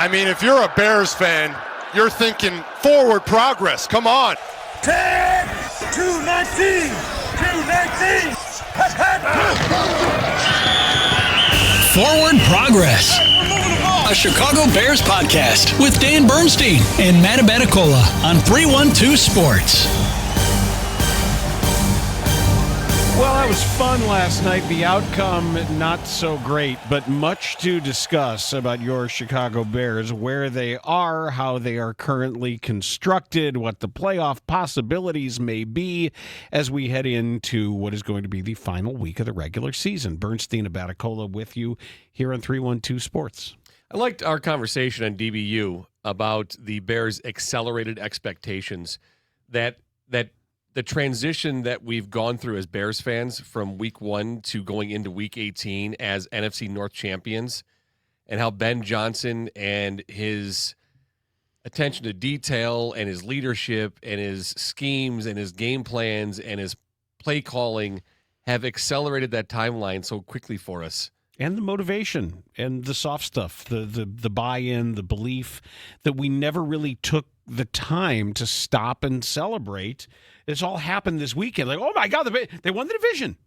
I mean, if you're a Bears fan, you're thinking forward progress. Come on. 10, 219, 219. Forward Progress, a Chicago Bears podcast with Dan Bernstein and Matt Abaticola on 312 Sports. Well, that was fun last night. The outcome, not so great, but much to discuss about your Chicago Bears, where they are, how they are currently constructed, what the playoff possibilities may be as we head into what is going to be the final week of the regular season. Bernstein, Abaticola with you here on 312 Sports. I liked our conversation on DBU about the Bears' accelerated expectations, that the transition that we've gone through as Bears fans from week 1 to going into week 18 as NFC North Champions, and how Ben Johnson and his attention to detail and his leadership and his schemes and his game plans and his play calling have accelerated that timeline so quickly for us. And the motivation and the soft stuff, the buy-in, the belief that we never really took the time to stop and celebrate. It's all happened this weekend. Like, oh my God, they won the division.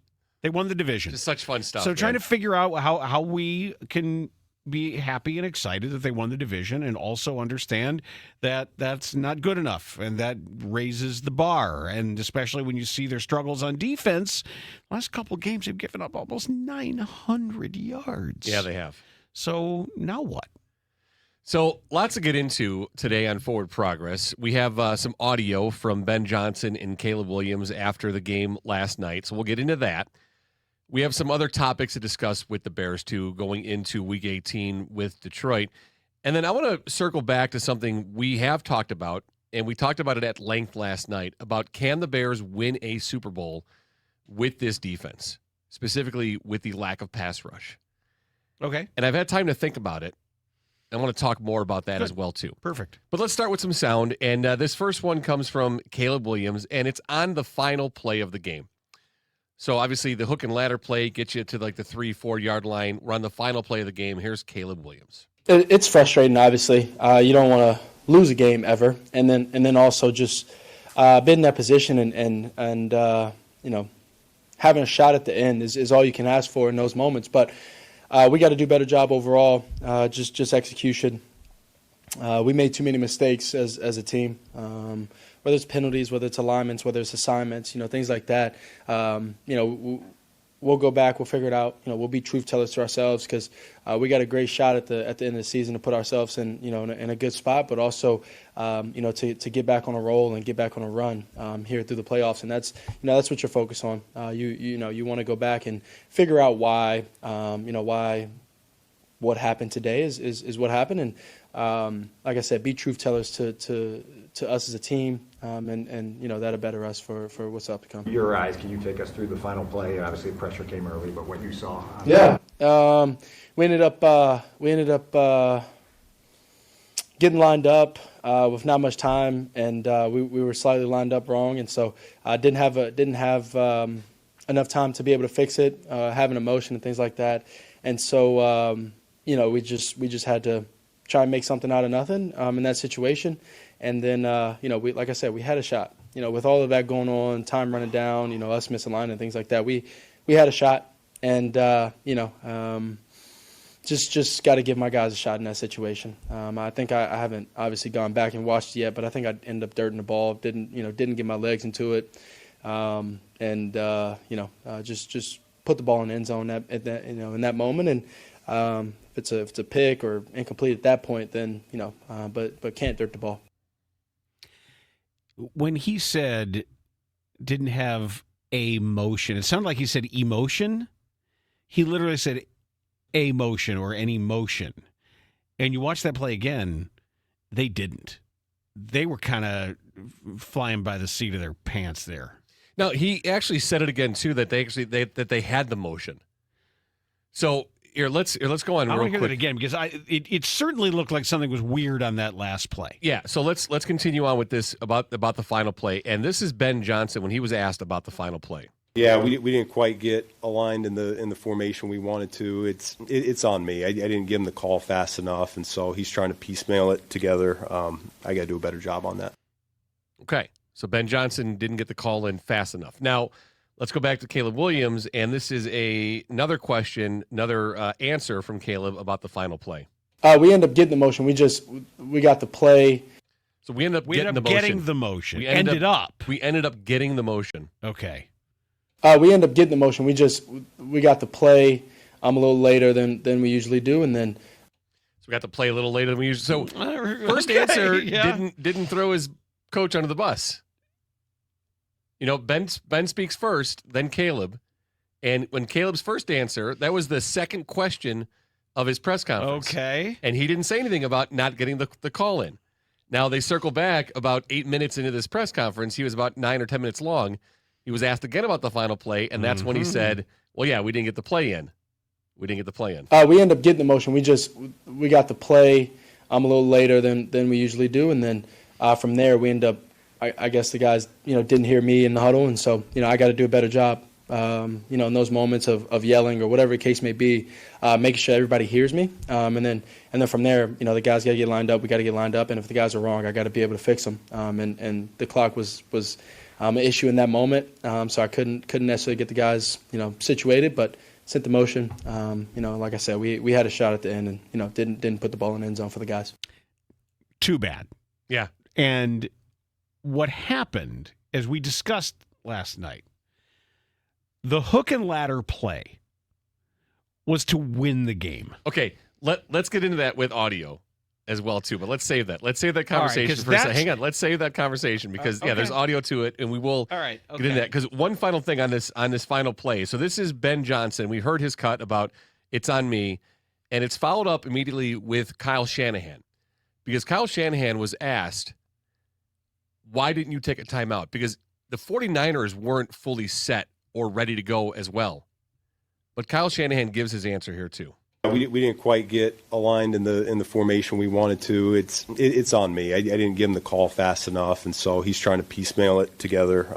They won the division. Just such fun stuff. So trying to figure out how we can be happy and excited that they won the division, and also understand that that's not good enough, and that raises the bar. And especially when you see their struggles on defense, last couple of games they've given up almost 900 yards. Yeah, they have. So now what? So lots to get into today on Forward Progress. We have some audio from Ben Johnson and Caleb Williams after the game last night, so we'll get into that. We have some other topics to discuss with the Bears, too, going into Week 18 with Detroit. And then I want to circle back to something we have talked about, and we talked about it at length last night, about can the Bears win a Super Bowl with this defense, specifically with the lack of pass rush. Okay. And I've had time to think about it. I want to talk more about that as well, too. Perfect. But let's start with some sound, and this first one comes from Caleb Williams, and it's on the final play of the game. So, obviously, the hook and ladder play gets you to, like, the 3-4 yard line. We're on the final play of the game. Here's Caleb Williams. It's frustrating, obviously. You don't want to lose a game ever. And then also just being in that position and you know, having a shot at the end is all you can ask for in those moments. But we got to do a better job overall, just execution. We made too many mistakes as a team, whether it's penalties, whether it's alignments, whether it's assignments, things like that. We'll go back, we'll figure it out. We'll be truth tellers to ourselves, because we got a great shot at the end of the season to put ourselves in in a good spot, but also to get back on a roll and get back on a run here through the playoffs. And that's what you're focused on. You want to go back and figure out why what happened today is what happened. And like I said, be truth tellers to us as a team, and that'll better us for what's up to come. Your eyes, can you take us through the final play? Obviously, pressure came early, but what you saw. Yeah, we ended up getting lined up with not much time, and we were slightly lined up wrong, and so I didn't have enough time to be able to fix it, having emotion and things like that, and so we just had to try and make something out of nothing in that situation. And then, we, like I said, we had a shot. With all of that going on, time running down, us misaligned and things like that, we had a shot. And, just got to give my guys a shot in that situation. I think I haven't obviously gone back and watched it yet, but I think I ended up dirting the ball, didn't get my legs into it, just put the ball in the end zone in that moment. And if it's a pick or incomplete at that point, then but can't dirt the ball. When he said didn't have a motion, it sounded like he said emotion. He literally said a motion or any motion. And you watch that play again, they didn't. They were kind of flying by the seat of their pants there. Now, he actually said it again, too, that they had the motion. So Here, let's go on. I want to hear quick. that again, because it certainly looked like something was weird on that last play. Yeah, so let's continue on with this about the final play. And this is Ben Johnson when he was asked about the final play. Yeah, we didn't quite get aligned in the formation we wanted to. It's on me. I didn't give him the call fast enough, and so he's trying to piecemeal it together. I got to do a better job on that. Okay, so Ben Johnson didn't get the call in fast enough. Now, let's go back to Caleb Williams, and this is another question, another answer from Caleb about the final play. We ended up getting the motion. We got the play. So we ended up getting the motion. We ended up getting the motion. Okay. We ended up getting the motion. We got the play a little later than we usually do, and then we got to play a little later than we usually. So first answer didn't throw his coach under the bus. You know, Ben speaks first, then Caleb, and when Caleb's first answer, that was the second question of his press conference. Okay, and he didn't say anything about not getting the call in. Now they circle back about 8 minutes into this press conference. He was about 9 or 10 minutes long. He was asked again about the final play, and that's when he said, "Well, yeah, we didn't get the play in. We ended up getting the motion. We got the play a little later than we usually do, and then from there we end up. I guess the guys didn't hear me in the huddle, and so I got to do a better job. In those moments of yelling or whatever the case may be, making sure everybody hears me, and then from there the guys got to get lined up. We got to get lined up, and if the guys are wrong, I got to be able to fix them. And the clock was an issue in that moment, so I couldn't necessarily get the guys situated, but sent the motion. Like I said, we had a shot at the end, and didn't put the ball in the end zone for the guys. Too bad. Yeah. And what happened, as we discussed last night, the hook and ladder play was to win the game. Okay, let's get into that with audio as well too, but let's save that. Let's save that conversation right, for a second. Hang on, let's save that conversation because there's audio to it, and we will get into that. Because one final thing on this final play. So this is Ben Johnson. We heard his cut about it's on me, and it's followed up immediately with Kyle Shanahan, because Kyle Shanahan was asked, why didn't you take a timeout? Because the 49ers weren't fully set or ready to go as well. But Kyle Shanahan gives his answer here too. We didn't quite get aligned in the formation we wanted to. It's on me. I didn't give him the call fast enough, and so he's trying to piecemeal it together.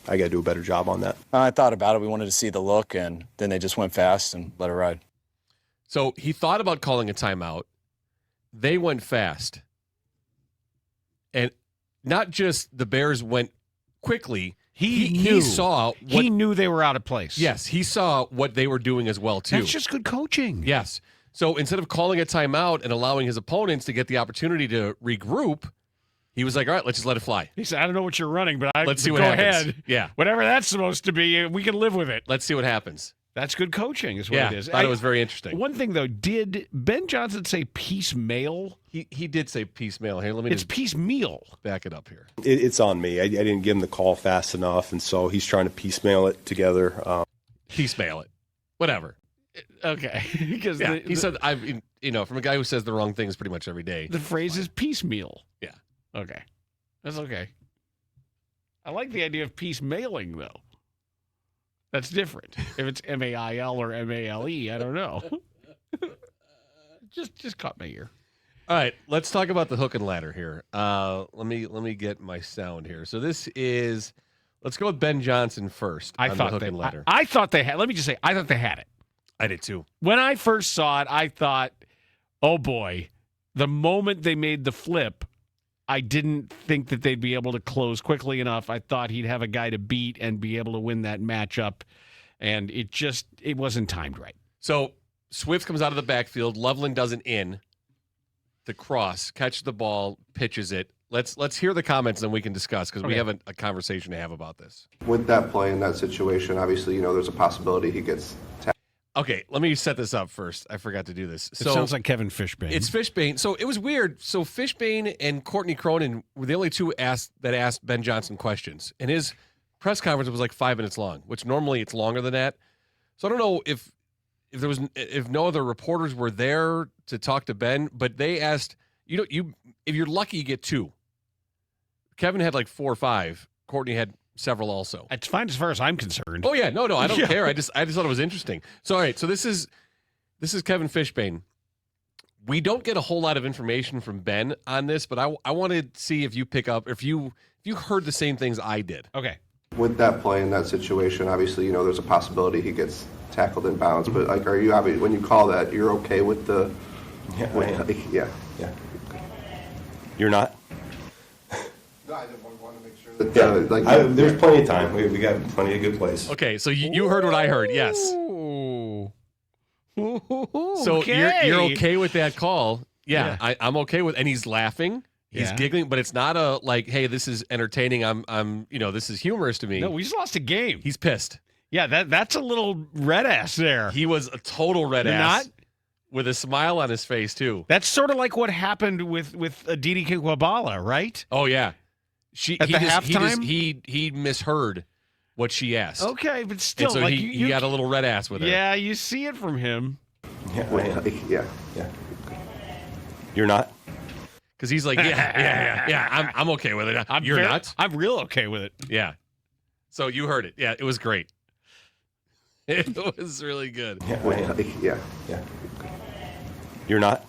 I got to do a better job on that. I thought about it. We wanted to see the look, and then they just went fast and let it ride. So he thought about calling a timeout. They went fast. And not just the Bears went quickly. He saw he knew they were out of place. Yes, he saw what they were doing as well too. That's just good coaching. Yes. So instead of calling a timeout and allowing his opponents to get the opportunity to regroup, he was like, "All right, let's just let it fly." He said, "I don't know what you're running, but let's see what go happens." Ahead. Yeah, whatever that's supposed to be, we can live with it. Let's see what happens. That's good coaching, is what it is. I thought it was very interesting. One thing though, did Ben Johnson say piecemeal? He did say piecemeal. Here, let me. It's piecemeal. Back it up here. It's on me. I didn't give him the call fast enough, and so he's trying to piecemeal it together. Piecemeal it, whatever. Okay, because he said from a guy who says the wrong things pretty much every day. The phrase is piecemeal. Yeah. Okay, that's okay. I like the idea of piecemailing though. That's different. If it's MAIL or MALE, I don't know. just caught my ear. All right, let's talk about the hook and ladder here. Let me get my sound here. So this is, let's go with Ben Johnson first. I thought they had. Let me just say, I thought they had it. I did too. When I first saw it, I thought, oh boy, the moment they made the flip, I didn't think that they'd be able to close quickly enough. I thought he'd have a guy to beat and be able to win that matchup, and it wasn't timed right. So Swift comes out of the backfield. Loveland does an in to cross, catch the ball, pitches it. Let's hear the comments, and then we can discuss, because we have a conversation to have about this. With that play in that situation, obviously, there's a possibility he gets tapped. Okay, let me set this up first. I forgot to do this. It sounds like Kevin Fishbain. It's Fishbain. So it was weird. So Fishbain and Courtney Cronin were the only two asked Ben Johnson questions. And his press conference was like 5 minutes long, which normally it's longer than that. So I don't know if no other reporters were there to talk to Ben, but they asked, if you're lucky, you get 2. Kevin had like 4 or 5. Courtney had several also. It's fine as far as I'm concerned. Oh yeah, no, I don't care. I just thought it was interesting. So all right, so this is Kevin Fishbain. We don't get a whole lot of information from Ben on this, but I want to see if you pick up, if you heard the same things I did. Okay. with that play in that situation, obviously, there's a possibility he gets tackled in bounds. But like, are you when you call that, you're okay with the? Yeah, I am. Yeah. You're not? No, I didn't want to make sure that. There's plenty of time. We got plenty of good plays. Okay, so you heard what I heard. Yes. Ooh. So Okay. you're okay with that call? Yeah. I'm okay with, and he's laughing. He's giggling, but it's not a like, hey, this is entertaining. I'm this is humorous to me. No, we just lost a game. He's pissed. Yeah, that's a little red ass there. He was a total red You're ass. not? With a smile on his face too. That's sort of like what happened with Aditi Kikwabala, right? Oh yeah. Halftime? He misheard what she asked. Okay, but still, And so like he got a little red ass with her. Yeah, you see it from him. Yeah. You're not? Because he's like, yeah. I'm okay with it. You're not? I'm real okay with it. Yeah. So you heard it. Yeah, it was great. It was really good. Yeah. You're not?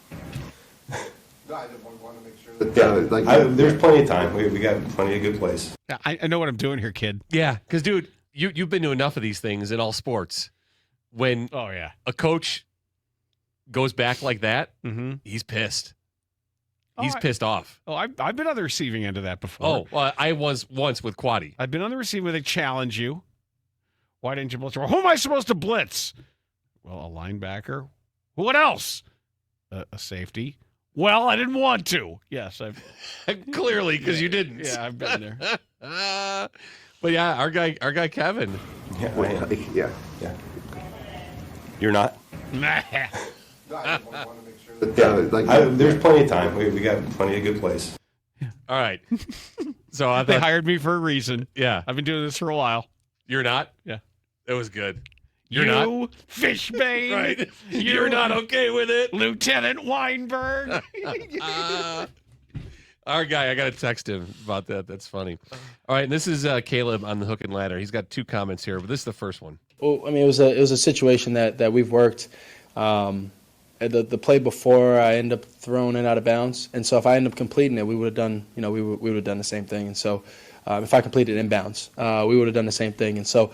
No, I didn't want to make sure that. There's plenty of time. We got plenty of good plays. Yeah, I know what I'm doing here, kid. Yeah, because, dude, you've been to enough of these things in all sports. When a coach goes back like that, he's pissed. He's pissed off. Oh, I've been on the receiving end of that before. Oh, well, I was once with Quaddy. I've been on the receiving where they challenge you. Why didn't you blitz? Well, who am I supposed to blitz? Well, a linebacker. What else? A safety. Well, I didn't want to. Yes, I've clearly because you didn't. Yeah, I've been there. But yeah, our guy Kevin. Yeah. You're not? No, I didn't want to make sure that. There's plenty of time. We got plenty of good plays. All right. So I They thought, hired me for a reason. yeah, I've been doing this for a while. you're not. Yeah. It was good. You're not. Fishbane. Right. You're not okay with it. Lieutenant Weinberg. Our guy, I got to text him about that. That's funny. All right, and this is Caleb on the hook and ladder. He's got two comments here, but this is the first one. Well, I mean, it was a situation that we've worked. The play before, I ended up throwing it out of bounds, and so if I ended up completing it, we would have done, we would have done the same thing. And so, if I completed inbounds, we would have done the same thing. And so,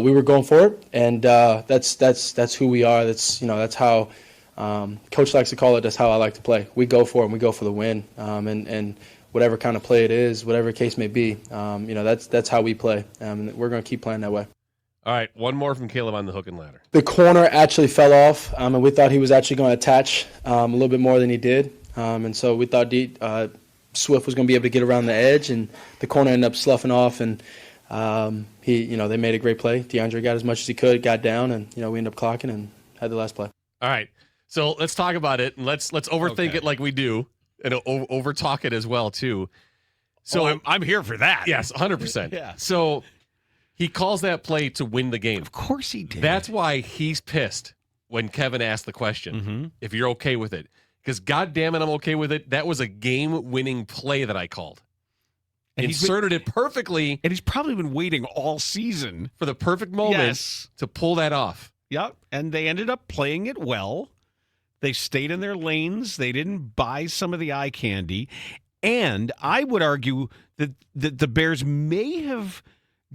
we were going for it, and that's who we are. That's how Coach likes to call it. That's how I like to play. We go for it, and we go for the win. And whatever kind of play it is, whatever case may be, that's how we play. And we're going to keep playing that way. All right, one more from Caleb on the hook and ladder. The corner actually fell off, and we thought he was actually going to attach a little bit more than he did. And so we thought Swift was going to be able to get around the edge, and the corner ended up sloughing off. And they made a great play. DeAndre got as much as he could, got down, and we ended up clocking and had the last play. All right, so let's talk about it, and let's overthink it like we do, and over talk it as well too. So I'm here for that. Yes, 100%. Yeah. So he calls that play to win the game. Of course he did. That's why he's pissed when Kevin asked the question, if you're okay with it. Because, God damn it, I'm okay with it. That was a game-winning play that I called. And inserted it perfectly. And he's probably been waiting all season for the perfect moment to pull that off. Yep. And they ended up playing it well. They stayed in their lanes. They didn't buy some of the eye candy. And I would argue that the Bears may have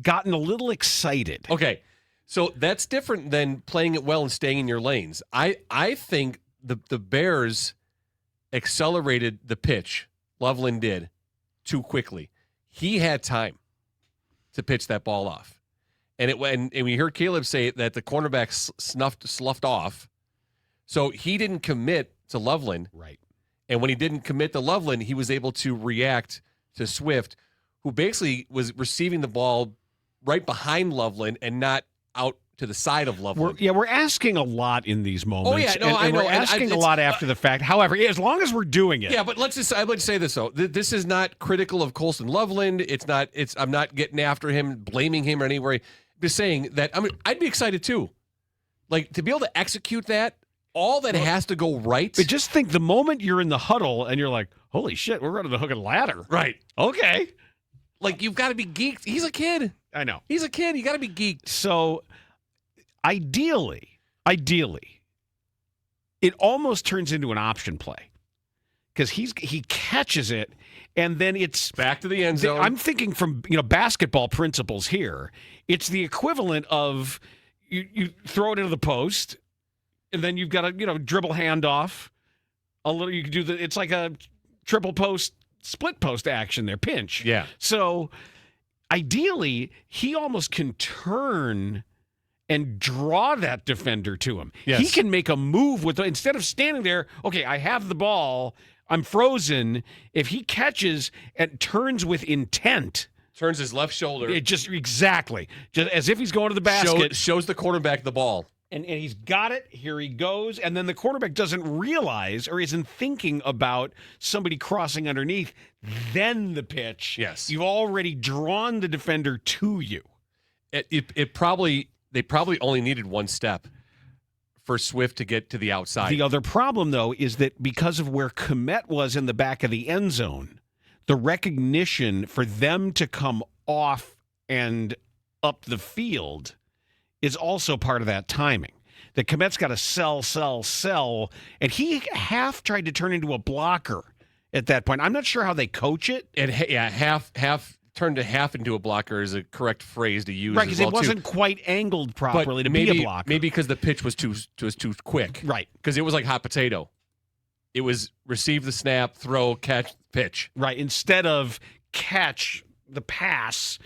gotten a little excited. Okay, so that's different than playing it well and staying in your lanes. I think the Bears accelerated the pitch, Loveland did, too quickly. He had time to pitch that ball off. And we heard Caleb say that the cornerback sloughed off, so he didn't commit to Loveland. Right. And when he didn't commit to Loveland, he was able to react to Swift, who basically was receiving the ball right behind Loveland and not out to the side of Loveland. We're asking a lot in these moments. Oh, yeah, no, I know. We're asking a lot after the fact. However, as long as we're doing it. Yeah, but I'd like to say this, though. This is not critical of Colston Loveland. I'm not getting after him, blaming him or anywhere. I'm just saying that I'd be excited, too. Like, to be able to execute that, all that has to go right. But just think the moment you're in the huddle and you're like, holy shit, we're running the hook and ladder. Right. Okay. Like, you've got to be geeked. He's a kid. I know. He's a kid. You got to be geeked. So, ideally, it almost turns into an option play. because he catches it, and then it's back to the end zone. I'm thinking from basketball principles here. It's the equivalent of you throw it into the post, and then you've got to dribble handoff a little. You can do it's like a triple post, split post action there, pinch. Yeah. So ideally, he almost can turn and draw that defender to him. Yes. He can make a move instead of standing there, okay, I have the ball, I'm frozen. If he catches and turns with intent, turns his left shoulder. It just as if he's going to the basket. Shows the quarterback the ball. And he's got it. Here he goes. And then the quarterback doesn't realize or isn't thinking about somebody crossing underneath. Then the pitch. Yes. You've already drawn the defender to you. They probably only needed one step for Swift to get to the outside. The other problem, though, is that because of where Kmet was in the back of the end zone, the recognition for them to come off and up the field is also part of that timing. That Kmet's got to sell, and he half tried to turn into a blocker at that point. I'm not sure how they coach it. Half turned to half into a blocker is a correct phrase to use. Right, because it wasn't quite angled properly to be a blocker. Maybe because the pitch was too quick. Right. Because it was like hot potato. It was receive the snap, throw, catch, pitch. Right. Instead of catch the pass,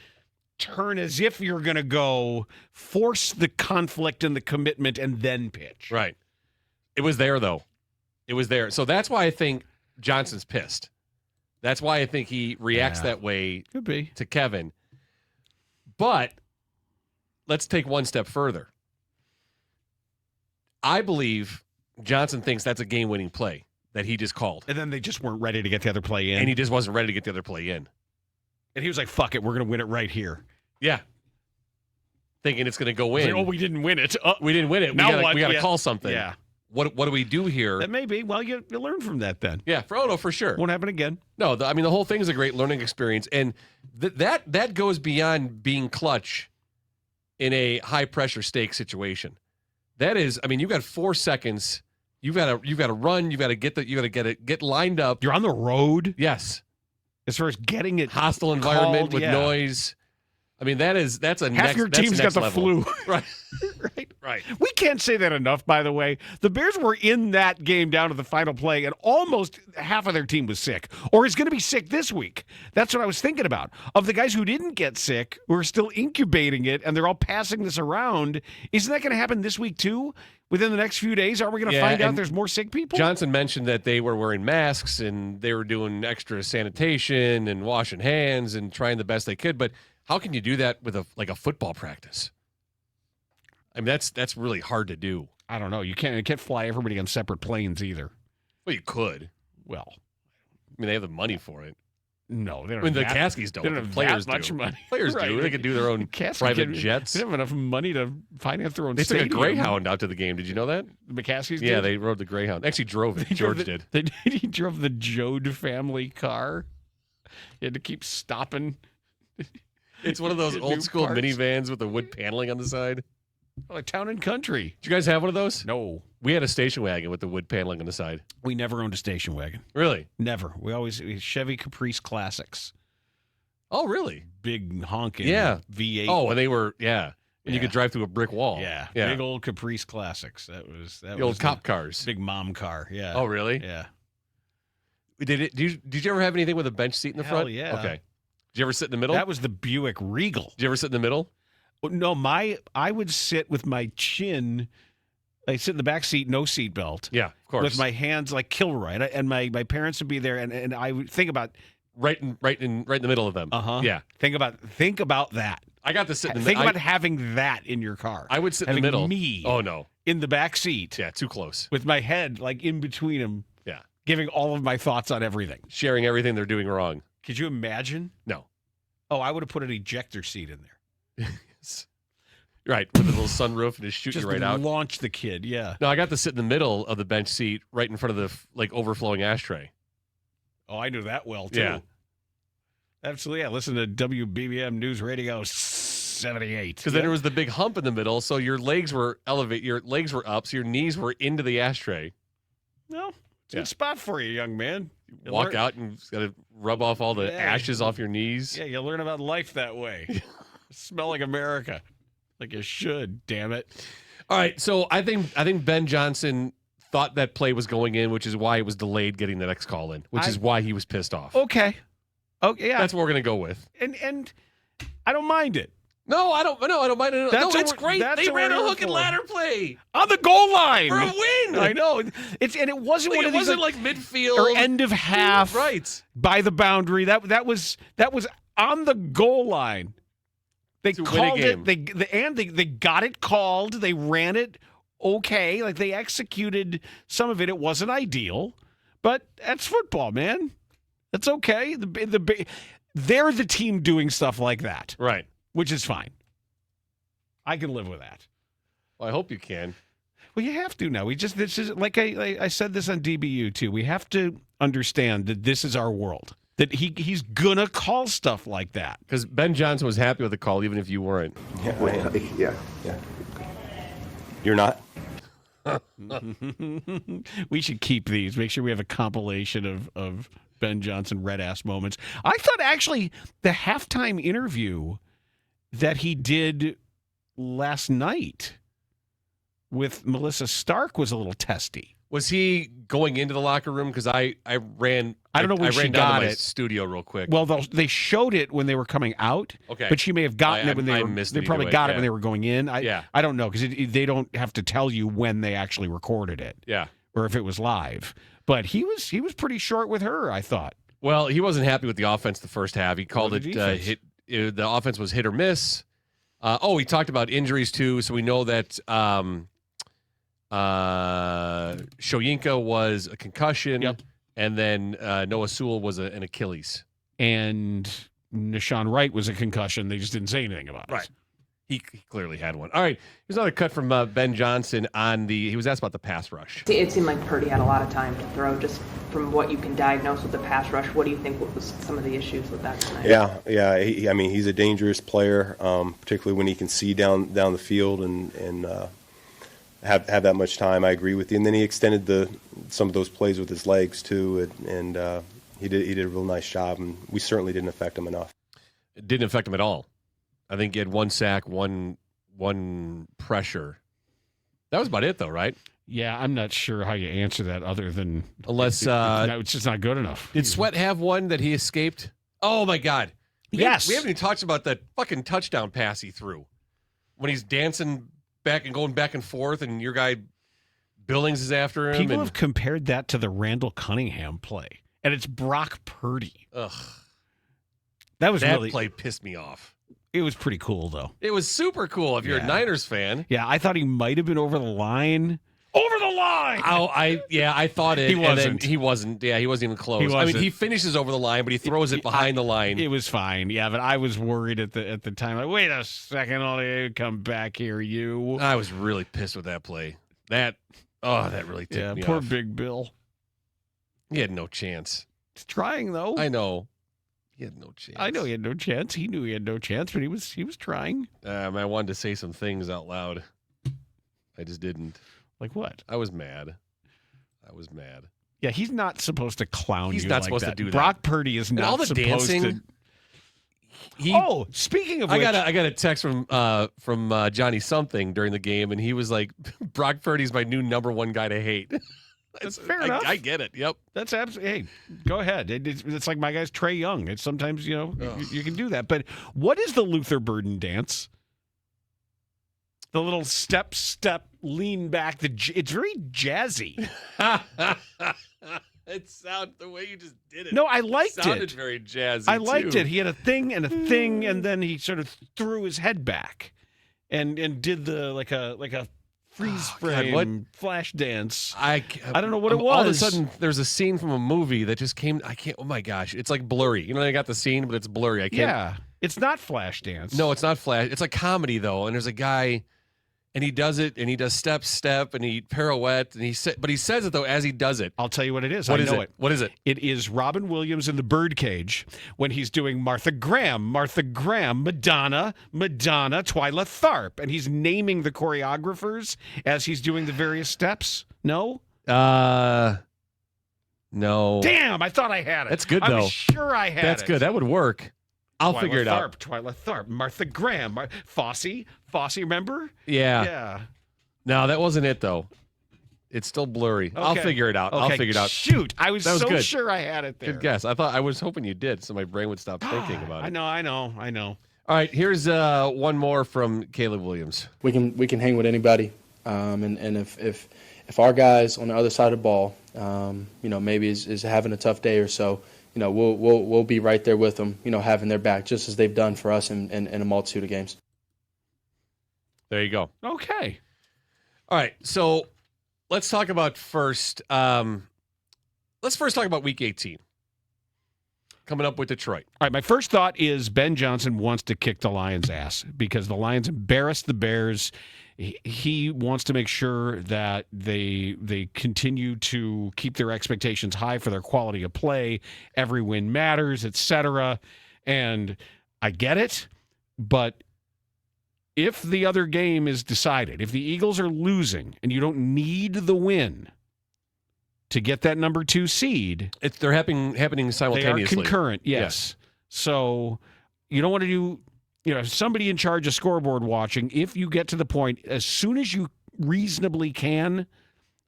turn as if you're going to go, force the conflict and the commitment, and then pitch. Right. It was there, though. It was there. So that's why I think Johnson's pissed. That's why I think he reacts that way Could be. to Kevin. But let's take one step further. I believe Johnson thinks that's a game-winning play that he just called. And then they just weren't ready to get the other play in. And he just wasn't ready to get the other play in. And he was like, fuck it, we're going to win it right here. Yeah. Thinking it's going to go in. Like, we didn't win it. We didn't win it. Now We got to call something. Yeah. What do we do here? That may be. Well, you learn from that then. Yeah, for sure. Won't happen again. No, the whole thing is a great learning experience. And that goes beyond being clutch in a high-pressure stake situation. That is, you've got 4 seconds. You've got to run. You've got to get lined up. You're on the road. Yes. As far as getting it hostile environment called, with noise. That's a half your team's got the level. flu. Right. Right. We can't say that enough, by the way. The Bears were in that game down to the final play, and almost half of their team was sick or is going to be sick this week. That's what I was thinking about. Of the guys who didn't get sick, who are still incubating it, and they're all passing this around, isn't that going to happen this week too? Within the next few days, are we going to find out there's more sick people? Johnson mentioned that they were wearing masks and they were doing extra sanitation and washing hands and trying the best they could. But how can you do that with a football practice? That's really hard to do. I don't know. You can't fly everybody on separate planes either. Well, you could. Well, they have the money for it. No, they don't. The Caskies don't. They don't have players that much do. money. Players right. do. They could do their own private jets. They don't have enough money to finance their own. They stadium. took a Greyhound out to the game. Did you know that? The McCaskies did? Yeah, they rode the Greyhound. Actually, drove it. George did. He drove the Jode family car. He had to keep stopping. It's one of those old school minivans with the wood paneling on the side. Like Town and Country. Did you guys have one of those? No. We had a station wagon with the wood paneling on the side. We never owned a station wagon. Really? Never. We Chevy Caprice Classics. Oh, really? Big honking. V8. Oh, and they were, and you could drive through a brick wall. Yeah. Big old Caprice Classics. That was the old cop cars. Big mom car. Yeah. Oh, really? Yeah. Did you ever have anything with a bench seat in the front? Yeah. Okay. Did you ever sit in the middle? That was the Buick Regal. Did you ever sit in the middle? No, I would sit with my chin. I sit in the back seat, no seatbelt. Yeah, of course. With my hands like Kilroy, and my parents would be there, and I would think about right in the middle of them. Yeah. Think about that. I got to sit in the middle. Think about having that in your car. I would sit in the middle. Me. Oh no. In the back seat. Yeah, too close. With my head like in between them. Yeah. Giving all of my thoughts on everything. Sharing everything they're doing wrong. Could you imagine? No. Oh, I would have put an ejector seat in there. Right, with a little sunroof and just shoot you right out. Launch the kid, yeah. No, I got to sit in the middle of the bench seat, right in front of the overflowing ashtray. Oh, I knew that well too. Yeah, absolutely. Yeah, listen to WBBM News Radio 78. Because then there was the big hump in the middle, so your legs were your legs were up, so your knees were into the ashtray. Well, it's a good spot for you, young man. walk out and got to rub off all the ashes off your knees. Yeah, you learn about life that way. Smell like America. Like you should, damn it. All right, so I think Ben Johnson thought that play was going in, which is why it was delayed getting the next call in, which is why he was pissed off. Okay, yeah. That's what we're going to go with. And I don't mind it. No, I don't mind it. It's great. They ran a hook and ladder play on the goal line for a win. I know. It wasn't one of these. It wasn't like midfield or end of half. Right. By the boundary. That was on the goal line. They called it. They got it called. They ran it okay. Like they executed some of it. It wasn't ideal, but that's football, man. That's okay. They're the team doing stuff like that. Right. Which is fine. I can live with that. Well, I hope you can. Well, you have to now. This is like I said this on DBU too. We have to understand that this is our world. That he's gonna call stuff like that. Because Ben Johnson was happy with the call, even if you weren't. Yeah. You're not? We should keep these. Make sure we have a compilation of Ben Johnson red-ass moments. I thought actually the halftime interview that he did last night with Melissa Stark was a little testy. Was he going into the locker room? Because I ran. I don't know when I she ran got down to my it. studio real quick. Well, they showed it when they were coming out. Okay, but she may have gotten it when they were. Missed they it probably either way. got it when they were going in. I don't know because they don't have to tell you when they actually recorded it. Yeah, or if it was live. But he was pretty short with her, I thought. Well, he wasn't happy with the offense the first half. He called it hit. The offense was hit or miss. He talked about injuries too. So we know that Shoyinka was a concussion, and then Noah Sewell was an Achilles, and Nashawn Wright was a concussion. They just didn't say anything about it. Right. He clearly had one. All right, here's another cut from Ben Johnson he was asked about the pass rush. It seemed like Purdy had a lot of time to throw. Just from what you can diagnose with the pass rush, what do you think was some of the issues with that tonight? Yeah. He's a dangerous player, particularly when he can see down the field and have that much time. I agree with you. And then he extended some of those plays with his legs too, and he did a real nice job. And we certainly didn't affect him enough. It didn't affect him at all. I think he had one sack, one pressure. That was about it, though, right? Yeah, I'm not sure how you answer that other than unless it's just not good enough. Did Sweat have one that he escaped? Oh my God! Yes, we haven't even talked about that fucking touchdown pass he threw when he's dancing back and going back and forth, and your guy Billings is after him. People have compared that to the Randall Cunningham play, and it's Brock Purdy. Ugh, that play pissed me off. It was pretty cool, though. It was super cool if you're a Niners fan. Yeah, I thought he might have been over the line. Over the line! I thought it. He wasn't. He wasn't. Yeah, he wasn't even close. I mean, he finishes over the line, but he throws it behind the line. It was fine. Yeah, but I was worried at the time. Like, wait a second, come back here, you. I was really pissed with that play. That really ticked me poor off. Big Bill. He had no chance. He's trying though. I know. He had no chance. I know he had no chance. He knew he had no chance, but he was trying. I wanted to say some things out loud. I just didn't. Like what? I was mad. Yeah, he's not supposed to clown you. He's not like supposed that. to do that. Brock Purdy is and not all the supposed dancing, to. Speaking of which, I got a text from Johnny something during the game, and he was like, "Brock Purdy's my new number one guy to hate." That's fair enough. I get it. Yep. That's absolutely. Hey, go ahead. It's like my guy's Trey Young. It's sometimes you can do that. But what is the Luther Burden dance? The little step, lean back. It's very jazzy. It sounded the way you just did it. No, I liked it. Sounded very jazzy. I liked it. He had a thing, and then he sort of threw his head back, and did the like a freeze frame flash dance. I don't know what it was. All of a sudden, there's a scene from a movie that just came. I can't. Oh my gosh, it's like blurry. You know, I got the scene, but it's blurry. I can't. Yeah, it's not flash dance. No, it's not flash. It's a comedy though, and there's a guy. And he does it, and he does step, and he pirouette, and but he says it though as he does it. I'll tell you what it is. What I is know it? What is it? It is Robin Williams in the Birdcage when he's doing Martha Graham, Madonna, Twyla Tharp, and he's naming the choreographers as he's doing the various steps. No. No. Damn, I thought I had it. That's good, I though. was sure I had it. That's good. That would work. I'll figure it out. Twyla Tharp, Martha Graham, Fosse, remember? Yeah. Yeah. No, that wasn't it, though. It's still blurry. Okay. I'll figure it out. Okay. I'll figure it out. Shoot, I was so good. sure I had it there. Good guess. I was hoping you did, so my brain would stop thinking about it. I know. All right, here's one more from Caleb Williams. We can hang with anybody, and if our guys on the other side of the ball, maybe is having a tough day or so, we'll be right there with them, having their back, just as they've done for us in a multitude of games. There you go. Okay. All right, so let's talk about first. Let's first talk about Week 18. Coming up with Detroit. All right, my first thought is Ben Johnson wants to kick the Lions' ass because the Lions embarrassed the Bears. He wants to make sure that they continue to keep their expectations high for their quality of play. Every win matters, etc. And I get it, but if the other game is decided, if the Eagles are losing and you don't need the win to get that number 2 seed. They're happening simultaneously. They are concurrent, yes. So you don't want to do, somebody in charge of scoreboard watching, if you get to the point, as soon as you reasonably can,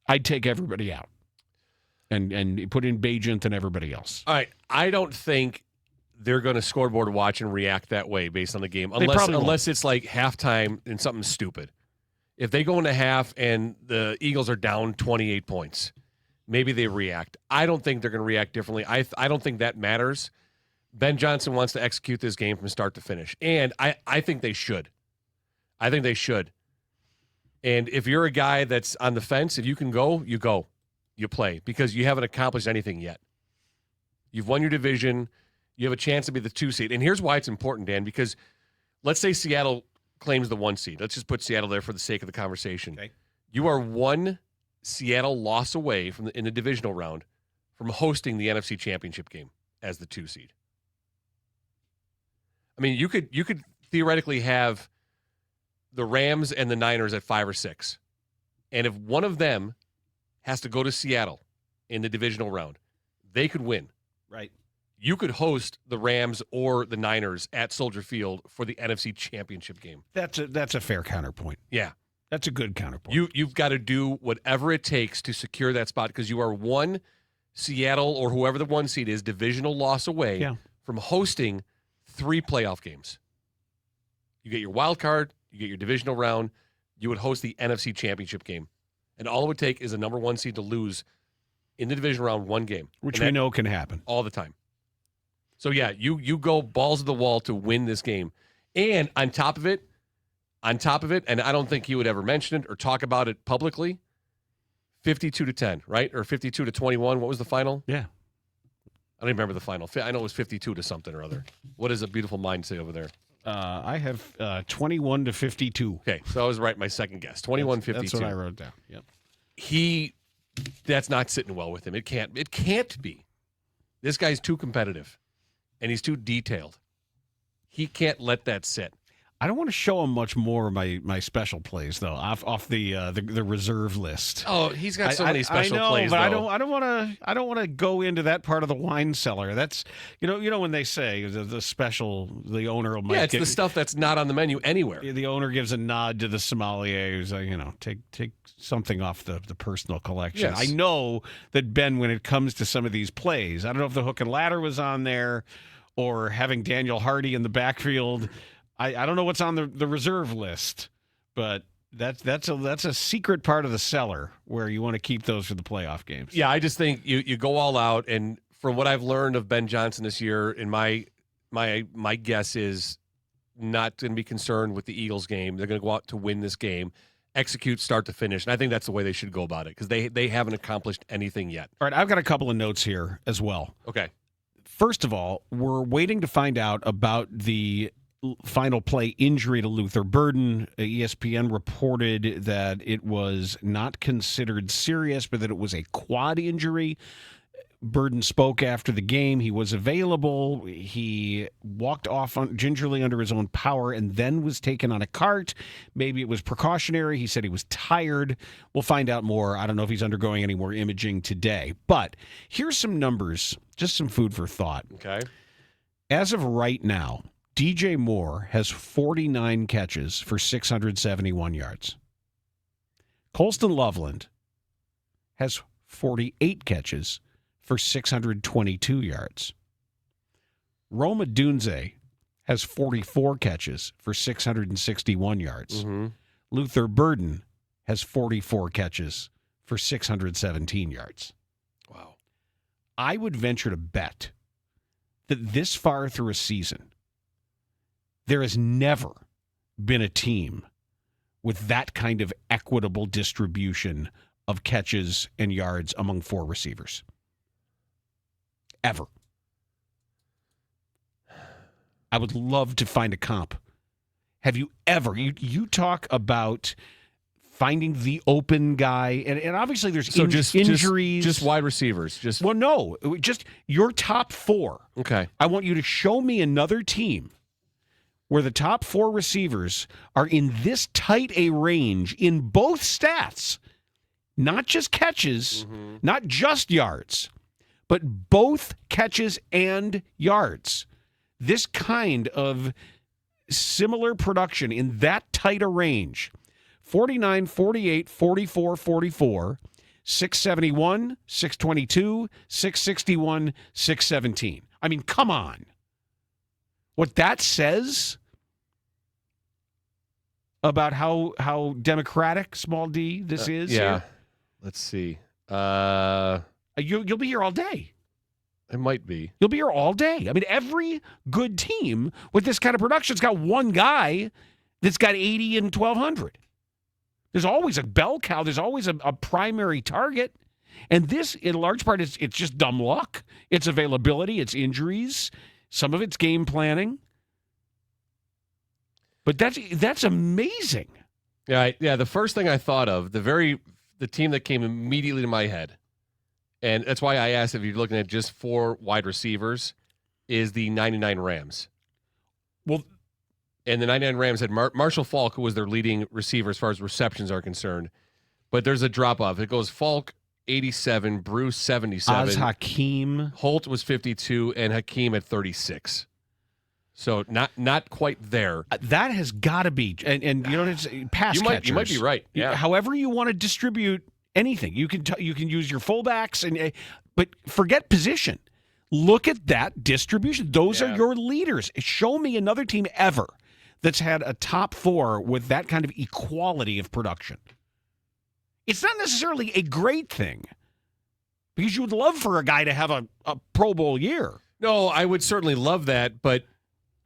I'd take everybody out and put in Bajent and everybody else. All right. I don't think they're going to scoreboard watch and react that way based on the game, unless it's like halftime and something stupid. If they go into half and the Eagles are down 28 points, maybe they react. I don't think they're going to react differently. I don't think that matters. Ben Johnson wants to execute this game from start to finish, and I think they should. I think they should. And if you're a guy that's on the fence, if you can go, you go. You play, because you haven't accomplished anything yet. You've won your division. You have a chance to be the 2 seed. And here's why it's important, Dan, because let's say Seattle claims the 1 seed. Let's just put Seattle there for the sake of the conversation. Okay. You are one Seattle loss away in the divisional round from hosting the NFC Championship game as the 2 seed. I mean, you could theoretically have the Rams and the Niners at 5 or 6. And if one of them has to go to Seattle in the divisional round, they could win. Right. You could host the Rams or the Niners at Soldier Field for the NFC Championship game. That's a fair counterpoint. Yeah. That's a good counterpoint. You've got to do whatever it takes to secure that spot, because you are one Seattle or whoever the 1 seed is divisional loss away from hosting 3 playoff games. You get your wild card, you get your divisional round, you would host the NFC Championship game. And all it would take is a number 1 seed to lose in the division round 1 game. Which we know can happen. All the time. So, yeah, you go balls to the wall to win this game. And on top of it, and I don't think he would ever mention it or talk about it publicly, 52-10, right? Or 52-21. What was the final? Yeah. I don't even remember the final. I know it was 52 to something or other. What does a beautiful mind say over there? I have 21-52. Okay, so I was right my second guess. 21-52. That's what I wrote down. Yep. That's not sitting well with him. It can't be. This guy's too competitive, and he's too detailed. He can't let that sit. I don't want to show him much more of my special plays though, off the reserve list. Oh, he's got so many special plays. But though. I don't want to go into that part of the wine cellar. That's you know when they say the special, the owner might it's the stuff that's not on the menu anywhere. The owner gives a nod to the sommelier who's like, take something off the personal collection. Yes. I know that Ben, when it comes to some of these plays, I don't know if the hook and ladder was on there or having Daniel Hardy in the backfield. I don't know what's on the reserve list, but that's a secret part of the cellar where you want to keep those for the playoff games. Yeah, I just think you go all out, and from what I've learned of Ben Johnson this year, and my guess is not going to be concerned with the Eagles game. They're going to go out to win this game, execute start to finish, and I think that's the way they should go about it because they haven't accomplished anything yet. All right, I've got a couple of notes here as well. Okay. First of all, we're waiting to find out about the final play injury to Luther Burden. ESPN reported that it was not considered serious, but that it was a quad injury. Burden spoke after the game. He was available. He walked off gingerly under his own power and then was taken on a cart. Maybe it was precautionary. He said he was tired. We'll find out more. I don't know if he's undergoing any more imaging today. But here's some numbers, just some food for thought. Okay. As of right now, DJ Moore has 49 catches for 671 yards. Colston Loveland has 48 catches for 622 yards. Roma Dunze has 44 catches for 661 yards. Mm-hmm. Luther Burden has 44 catches for 617 yards. Wow. I would venture to bet that this far through a season, there has never been a team with that kind of equitable distribution of catches and yards among 4 receivers. Ever. I would love to find a comp. Have you ever, you talk about finding the open guy, and obviously there's injuries. Just wide receivers. Well, no, just your top 4. Okay. I want you to show me another team where the top 4 receivers are in this tight a range in both stats, not just catches, not just yards, but both catches and yards. This kind of similar production in that tight a range, 49, 48, 44, 44, 671, 622, 661, 617. I mean, come on. What that says about how democratic, small d, this is Yeah. here? Let's see. You'll be here all day. It might be. You'll be here all day. I mean, every good team with this kind of production's got one guy that's got 80 and 1,200. There's always a bell cow. There's always a primary target. And this, in large part, it's just dumb luck. It's availability. It's injuries. Some of it's game planning. But that's amazing. Yeah. The first thing I thought of, the team that came immediately to my head, and that's why I asked if you're looking at just 4 wide receivers, is the 99 Rams. Well, and the 99 Rams had Marshall Faulk, who was their leading receiver as far as receptions are concerned. But there's a drop-off. It goes Faulk, 87, Bruce, 77. Oz Hakeem. Holt was 52, and Hakeem at 36. So not quite there. That has got to be, and you know, it's pass catchers. You might be right. Yeah. However you want to distribute anything, you can use your fullbacks, but forget position. Look at that distribution. Those are your leaders. Show me another team ever that's had a top 4 with that kind of equality of production. It's not necessarily a great thing, because you would love for a guy to have a Pro Bowl year. No, I would certainly love that, but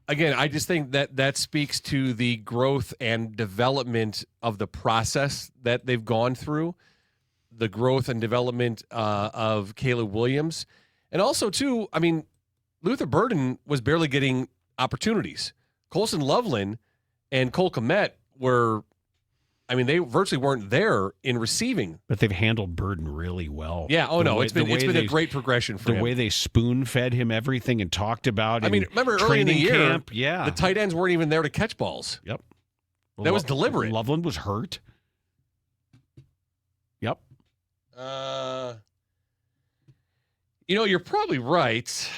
again, I just think that speaks to the growth and development of the process that they've gone through, the growth and development of Caleb Williams. And also, too, I mean, Luther Burden was barely getting opportunities. Colston Loveland and Cole Kmet they virtually weren't there in receiving. But they've handled Burden really well. Yeah, it's been a great progression for him. The way they spoon-fed him everything and talked about remember early in the year, camp, the tight ends weren't even there to catch balls. Yep. That was deliberate. Loveland was hurt. Yep. You're probably right.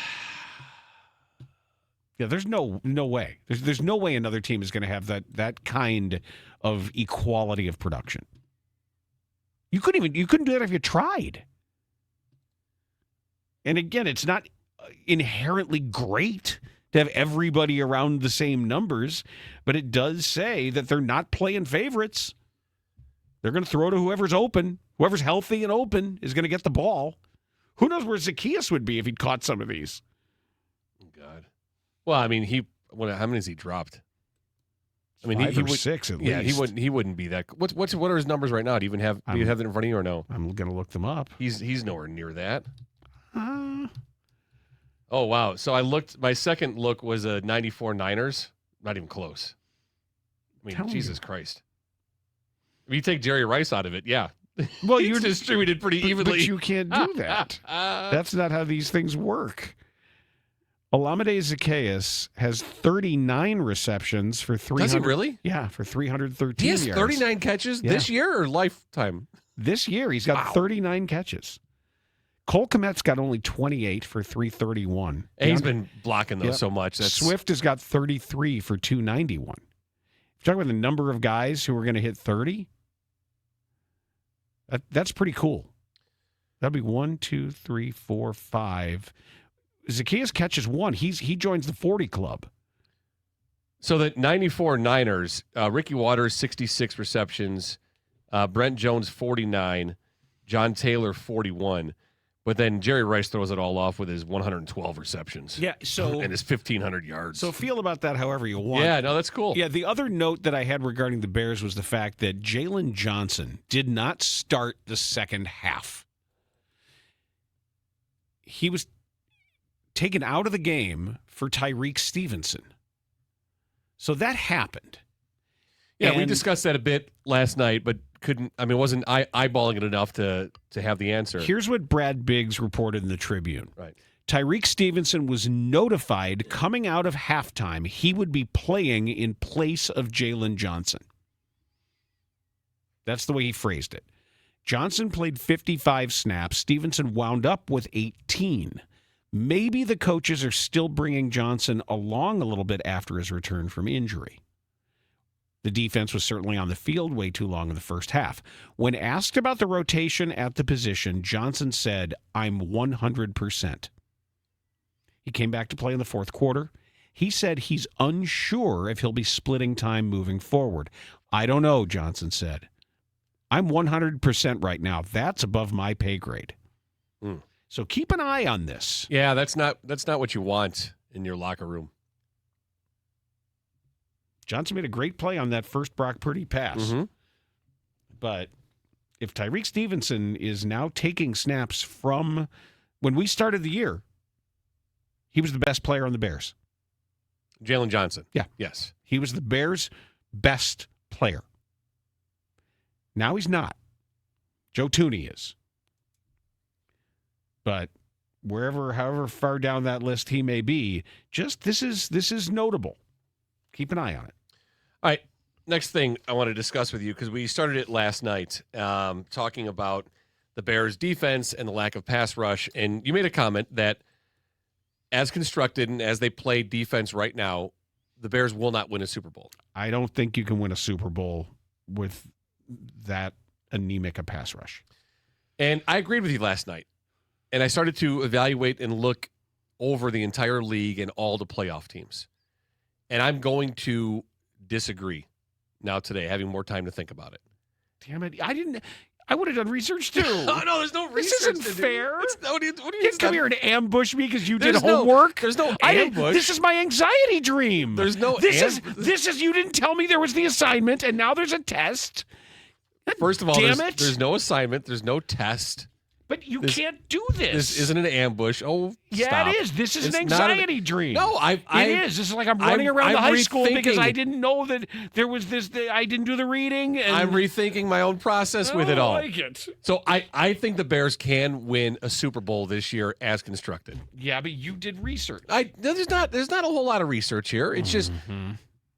Yeah, there's no way. There's no way another team is going to have that kind of equality of production. You couldn't do that if you tried. And again, it's not inherently great to have everybody around the same numbers, but it does say that they're not playing favorites. They're going to throw to whoever's open. Whoever's healthy and open is going to get the ball. Who knows where Zacchaeus would be if he'd caught some of these? Oh, God. Well, I mean, how many has he dropped? I mean, 5 he or would, 6 at yeah, least. he wouldn't be that. What are his numbers right now? Do you have that in front of you or no? I'm going to look them up. He's nowhere near that. Oh, wow. So I looked, my second look was a 94 Niners. Not even close. I mean, Jesus Christ. If you take Jerry Rice out of it, yeah, Well, It's distributed pretty evenly. But you can't do that. That's not how these things work. Olamide Zaccheaus has 39 receptions for 300. Does he really? Yeah, for 313 He has yards. 39 catches this year or lifetime? This year, he's got 39 catches. Cole Kmet's got only 28 for 331. And he's been blocking those so much. Swift has got 33 for 291. If you're talking about the number of guys who are going to hit 30, that's pretty cool. That'd be 1, 2, 3, 4, 5. Zaccheaus catches 1. He joins the 40 club. So the 94 Niners, Ricky Waters, 66 receptions, Brent Jones, 49, John Taylor, 41. But then Jerry Rice throws it all off with his 112 receptions. Yeah, so and his 1,500 yards. So feel about that however you want. Yeah, no, that's cool. Yeah, the other note that I had regarding the Bears was the fact that Jaylon Johnson did not start the second half. He was taken out of the game for Tyrique Stevenson. So that happened. Yeah, we discussed that a bit last night, but wasn't eyeballing it enough to have the answer. Here's what Brad Biggs reported in the Tribune. Right. Tyrique Stevenson was notified coming out of halftime he would be playing in place of Jaylon Johnson. That's the way he phrased it. Johnson played 55 snaps. Stevenson wound up with 18. Maybe the coaches are still bringing Johnson along a little bit after his return from injury. The defense was certainly on the field way too long in the first half. When asked about the rotation at the position, Johnson said, "I'm 100%. He came back to play in the fourth quarter. He said he's unsure if he'll be splitting time moving forward. I don't know, Johnson said. I'm 100% right now. That's above my pay grade. So keep an eye on this. Yeah, that's not what you want in your locker room. Johnson made a great play on that first Brock Purdy pass. Mm-hmm. But if Tyrique Stevenson is now taking snaps from when we started the year, he was the best player on the Bears. Jaylon Johnson. Yeah. Yes. He was the Bears' best player. Now he's not. Joe Thuney is. But however far down that list he may be, this is notable. Keep an eye on it. All right. Next thing I want to discuss with you, because we started it last night, talking about the Bears' defense and the lack of pass rush. And you made a comment that as constructed and as they play defense right now, the Bears will not win a Super Bowl. I don't think you can win a Super Bowl with that anemic a pass rush. And I agreed with you last night. And I started to evaluate and look over the entire league and all the playoff teams. And I'm going to disagree now today, having more time to think about it. Damn it. I would have done research too. Oh, no, there's no research. This isn't fair. What do you can't come here and ambush me because you did There's homework. There's no ambush. This is my anxiety dream. There's no This is you didn't tell me there was the assignment and now there's a test. First of all, Damn there's no assignment. There's no test. But you can't do this. This isn't an ambush. Oh, yeah, stop. it is. This is It's an not anxiety dream. No, it is. This is like I'm running around the high school because I rethinking. didn't know that there was this. I didn't do the reading. And I'm rethinking my own process with it all. I like it. So I think the Bears can win a Super Bowl this year as constructed. Yeah, but you did research. There's not a whole lot of research here. It's just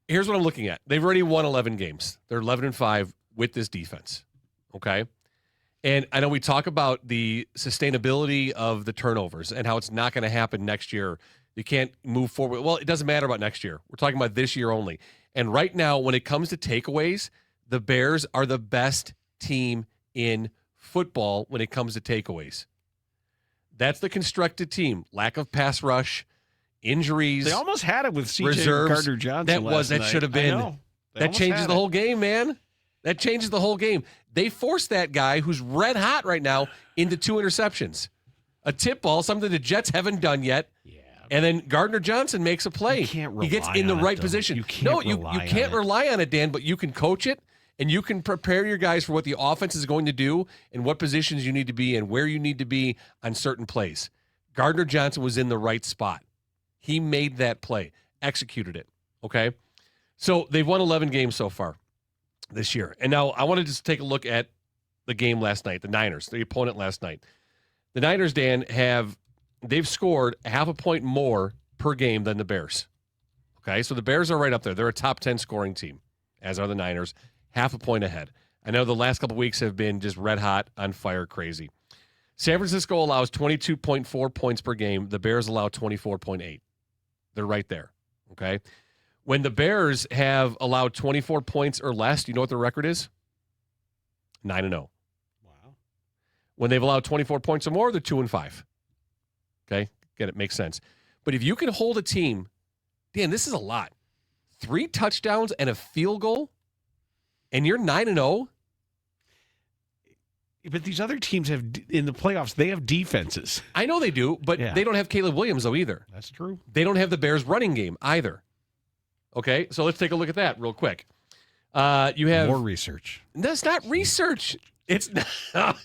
here's what I'm looking at. They've already won 11 games. They're 11-5 with this defense. Okay. And I know we talk about the sustainability of the turnovers and how it's not going to happen next year. You can't move forward. Well, it doesn't matter about next year. We're talking about this year only. And right now, when it comes to takeaways, the Bears are the best team in football when it comes to takeaways. That's the constructed team. Lack of pass rush, injuries. They almost had it with C.J. reserves. Gardner-Johnson That should have been. That changes the whole game, man. That changes the whole game. They forced that guy who's red hot right now into 2 interceptions. A tip ball, something the Jets haven't done yet. Yeah. And then Gardner-Johnson makes a play. You can't rely he gets in the on right it, position. You can't rely on it, Dan, but you can coach it and you can prepare your guys for what the offense is going to do and what positions you need to be in, where you need to be on certain plays. Gardner-Johnson was in the right spot. He made that play, executed it. Okay? So they've won 11 games so far this year. And now I want to just take a look at the game last night, the Niners, the opponent last night. The Niners, Dan, they've scored half a point more per game than the Bears. Okay, so the Bears are right up there. They're a top 10 scoring team, as are the Niners, half a point ahead. I know the last couple of weeks have been just red hot, on fire, crazy. San Francisco allows 22.4 points per game. The Bears allow 24.8. They're right there, okay? When the Bears have allowed 24 points or less, do you know what their record is? 9-0. Wow. When they've allowed 24 points or more, they're 2-5. Okay? Get it? Makes sense. But if you can hold a team, Dan, this is a lot. 3 touchdowns and a field goal, and you're 9-0? But these other teams have, in the playoffs, they have defenses. I know they do, but they don't have Caleb Williams, though, either. That's true. They don't have the Bears' running game, either. Okay, so let's take a look at that real quick. You have more research. That's not research. It's not.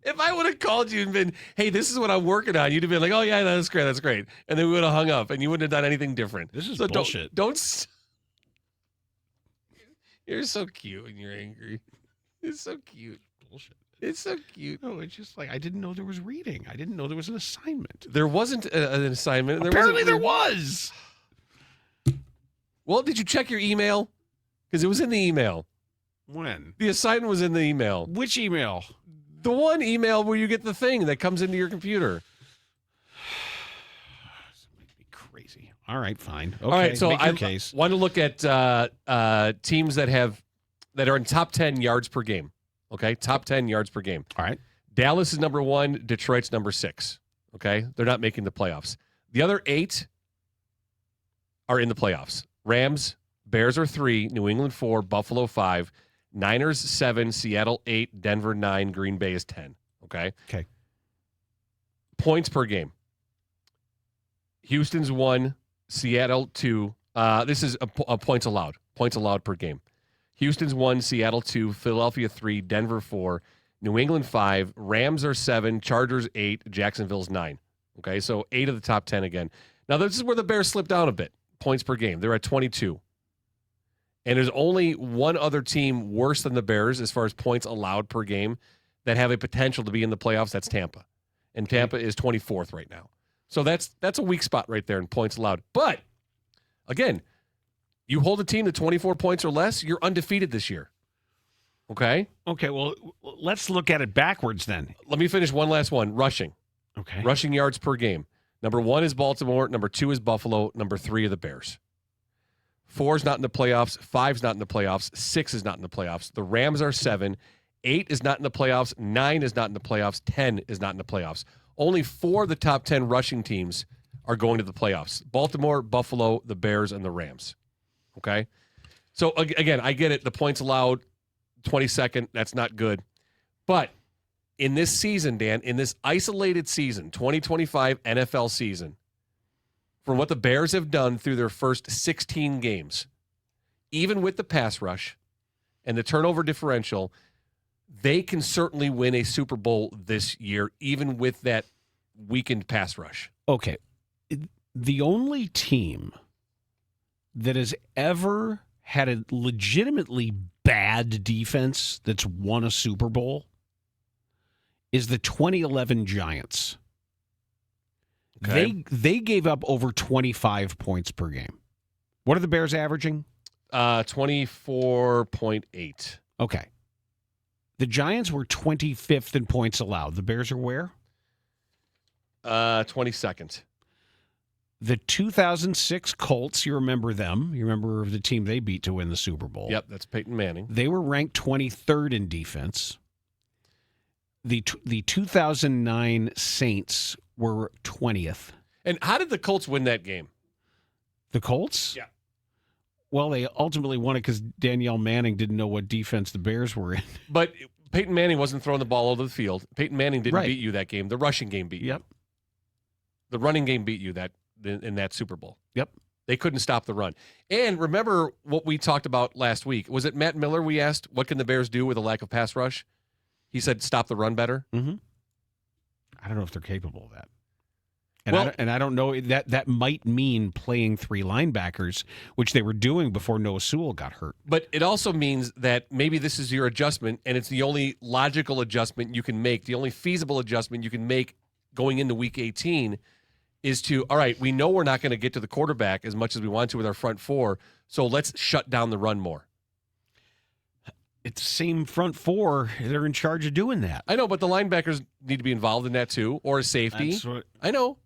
If I would have called you and been, hey, this is what I'm working on, you'd have been like, oh, yeah, that's great. And then we would have hung up, and you wouldn't have done anything different. This is bullshit. Don't. You're so cute when you're angry. It's so cute. Bullshit. It's so cute. No, it's just like I didn't know there was reading. I didn't know there was an assignment. There wasn't an assignment. Apparently there was. Well, did you check your email? Because it was in the email. When? The assignment was in the email. Which email? The one email where you get the thing that comes into your computer. This makes me crazy. All right, fine. Okay, all right, so I case. want to look at teams that are in top 10 yards per game. Okay, top 10 yards per game. All right. Dallas is number 1. Detroit's number 6. Okay, they're not making the playoffs. The other 8 are in the playoffs. Rams, Bears are 3, New England 4, Buffalo 5, Niners 7, Seattle 8, Denver 9, Green Bay is 10. Okay. Okay. Points per game. Houston's 1, Seattle 2. This is a points allowed. Points allowed per game. Houston's 1, Seattle 2, Philadelphia 3, Denver 4, New England 5, Rams are 7, Chargers 8, Jacksonville's 9. Okay, so 8 of the top 10 again. Now, this is where the Bears slip down a bit. Points per game. They're at 22. And there's only one other team worse than the Bears as far as points allowed per game that have a potential to be in the playoffs. That's Tampa. And Tampa is 24th right now. So that's a weak spot right there in points allowed. But, again, you hold a team to 24 points or less, you're undefeated this year. Okay? Okay, well, let's look at it backwards then. Let me finish one last one. Rushing. Okay. Rushing yards per game. Number 1 is Baltimore. Number 2 is Buffalo. Number 3 are the Bears. 4 is not in the playoffs. 5 is not in the playoffs. 6 is not in the playoffs. The Rams are 7. 8 is not in the playoffs. 9 is not in the playoffs. 10 is not in the playoffs. Only 4 of the top 10 rushing teams are going to the playoffs. Baltimore, Buffalo, the Bears, and the Rams. Okay? So, again, I get it. The points allowed, 22nd, that's not good. But in this season, Dan, in this isolated season, 2025 NFL season, from what the Bears have done through their first 16 games, even with the pass rush and the turnover differential, they can certainly win a Super Bowl this year, even with that weakened pass rush. Okay. The only team that has ever had a legitimately bad defense that's won a Super Bowl is the 2011 Giants. Okay. They gave up over 25 points per game. What are the Bears averaging? 24.8. Okay. The Giants were 25th in points allowed. The Bears are where? 22nd. The 2006 Colts, you remember them. You remember the team they beat to win the Super Bowl. Yep, that's Peyton Manning. They were ranked 23rd in defense. The 2009 Saints were 20th. And how did the Colts win that game? The Colts? Yeah. Well, they ultimately won it because Danielle Manning didn't know what defense the Bears were in. But Peyton Manning wasn't throwing the ball over the field. Peyton Manning didn't Right. beat you that game. The rushing game beat you. Yep. The running game beat you in that Super Bowl. Yep. They couldn't stop the run. And remember what we talked about last week. Was it Matt Miller we asked, what can the Bears do with a lack of pass rush? He said, stop the run better. Mm-hmm. I don't know if they're capable of that. And I don't know, that might mean playing 3 linebackers, which they were doing before Noah Sewell got hurt. But it also means that maybe this is your adjustment, and it's the only logical adjustment you can make, the only feasible adjustment you can make going into Week 18 is to, all right, we know we're not going to get to the quarterback as much as we want to with our front 4, so let's shut down the run more. It's the same front 4. They're in charge of doing that. I know, but the linebackers need to be involved in that too, or a safety. I know.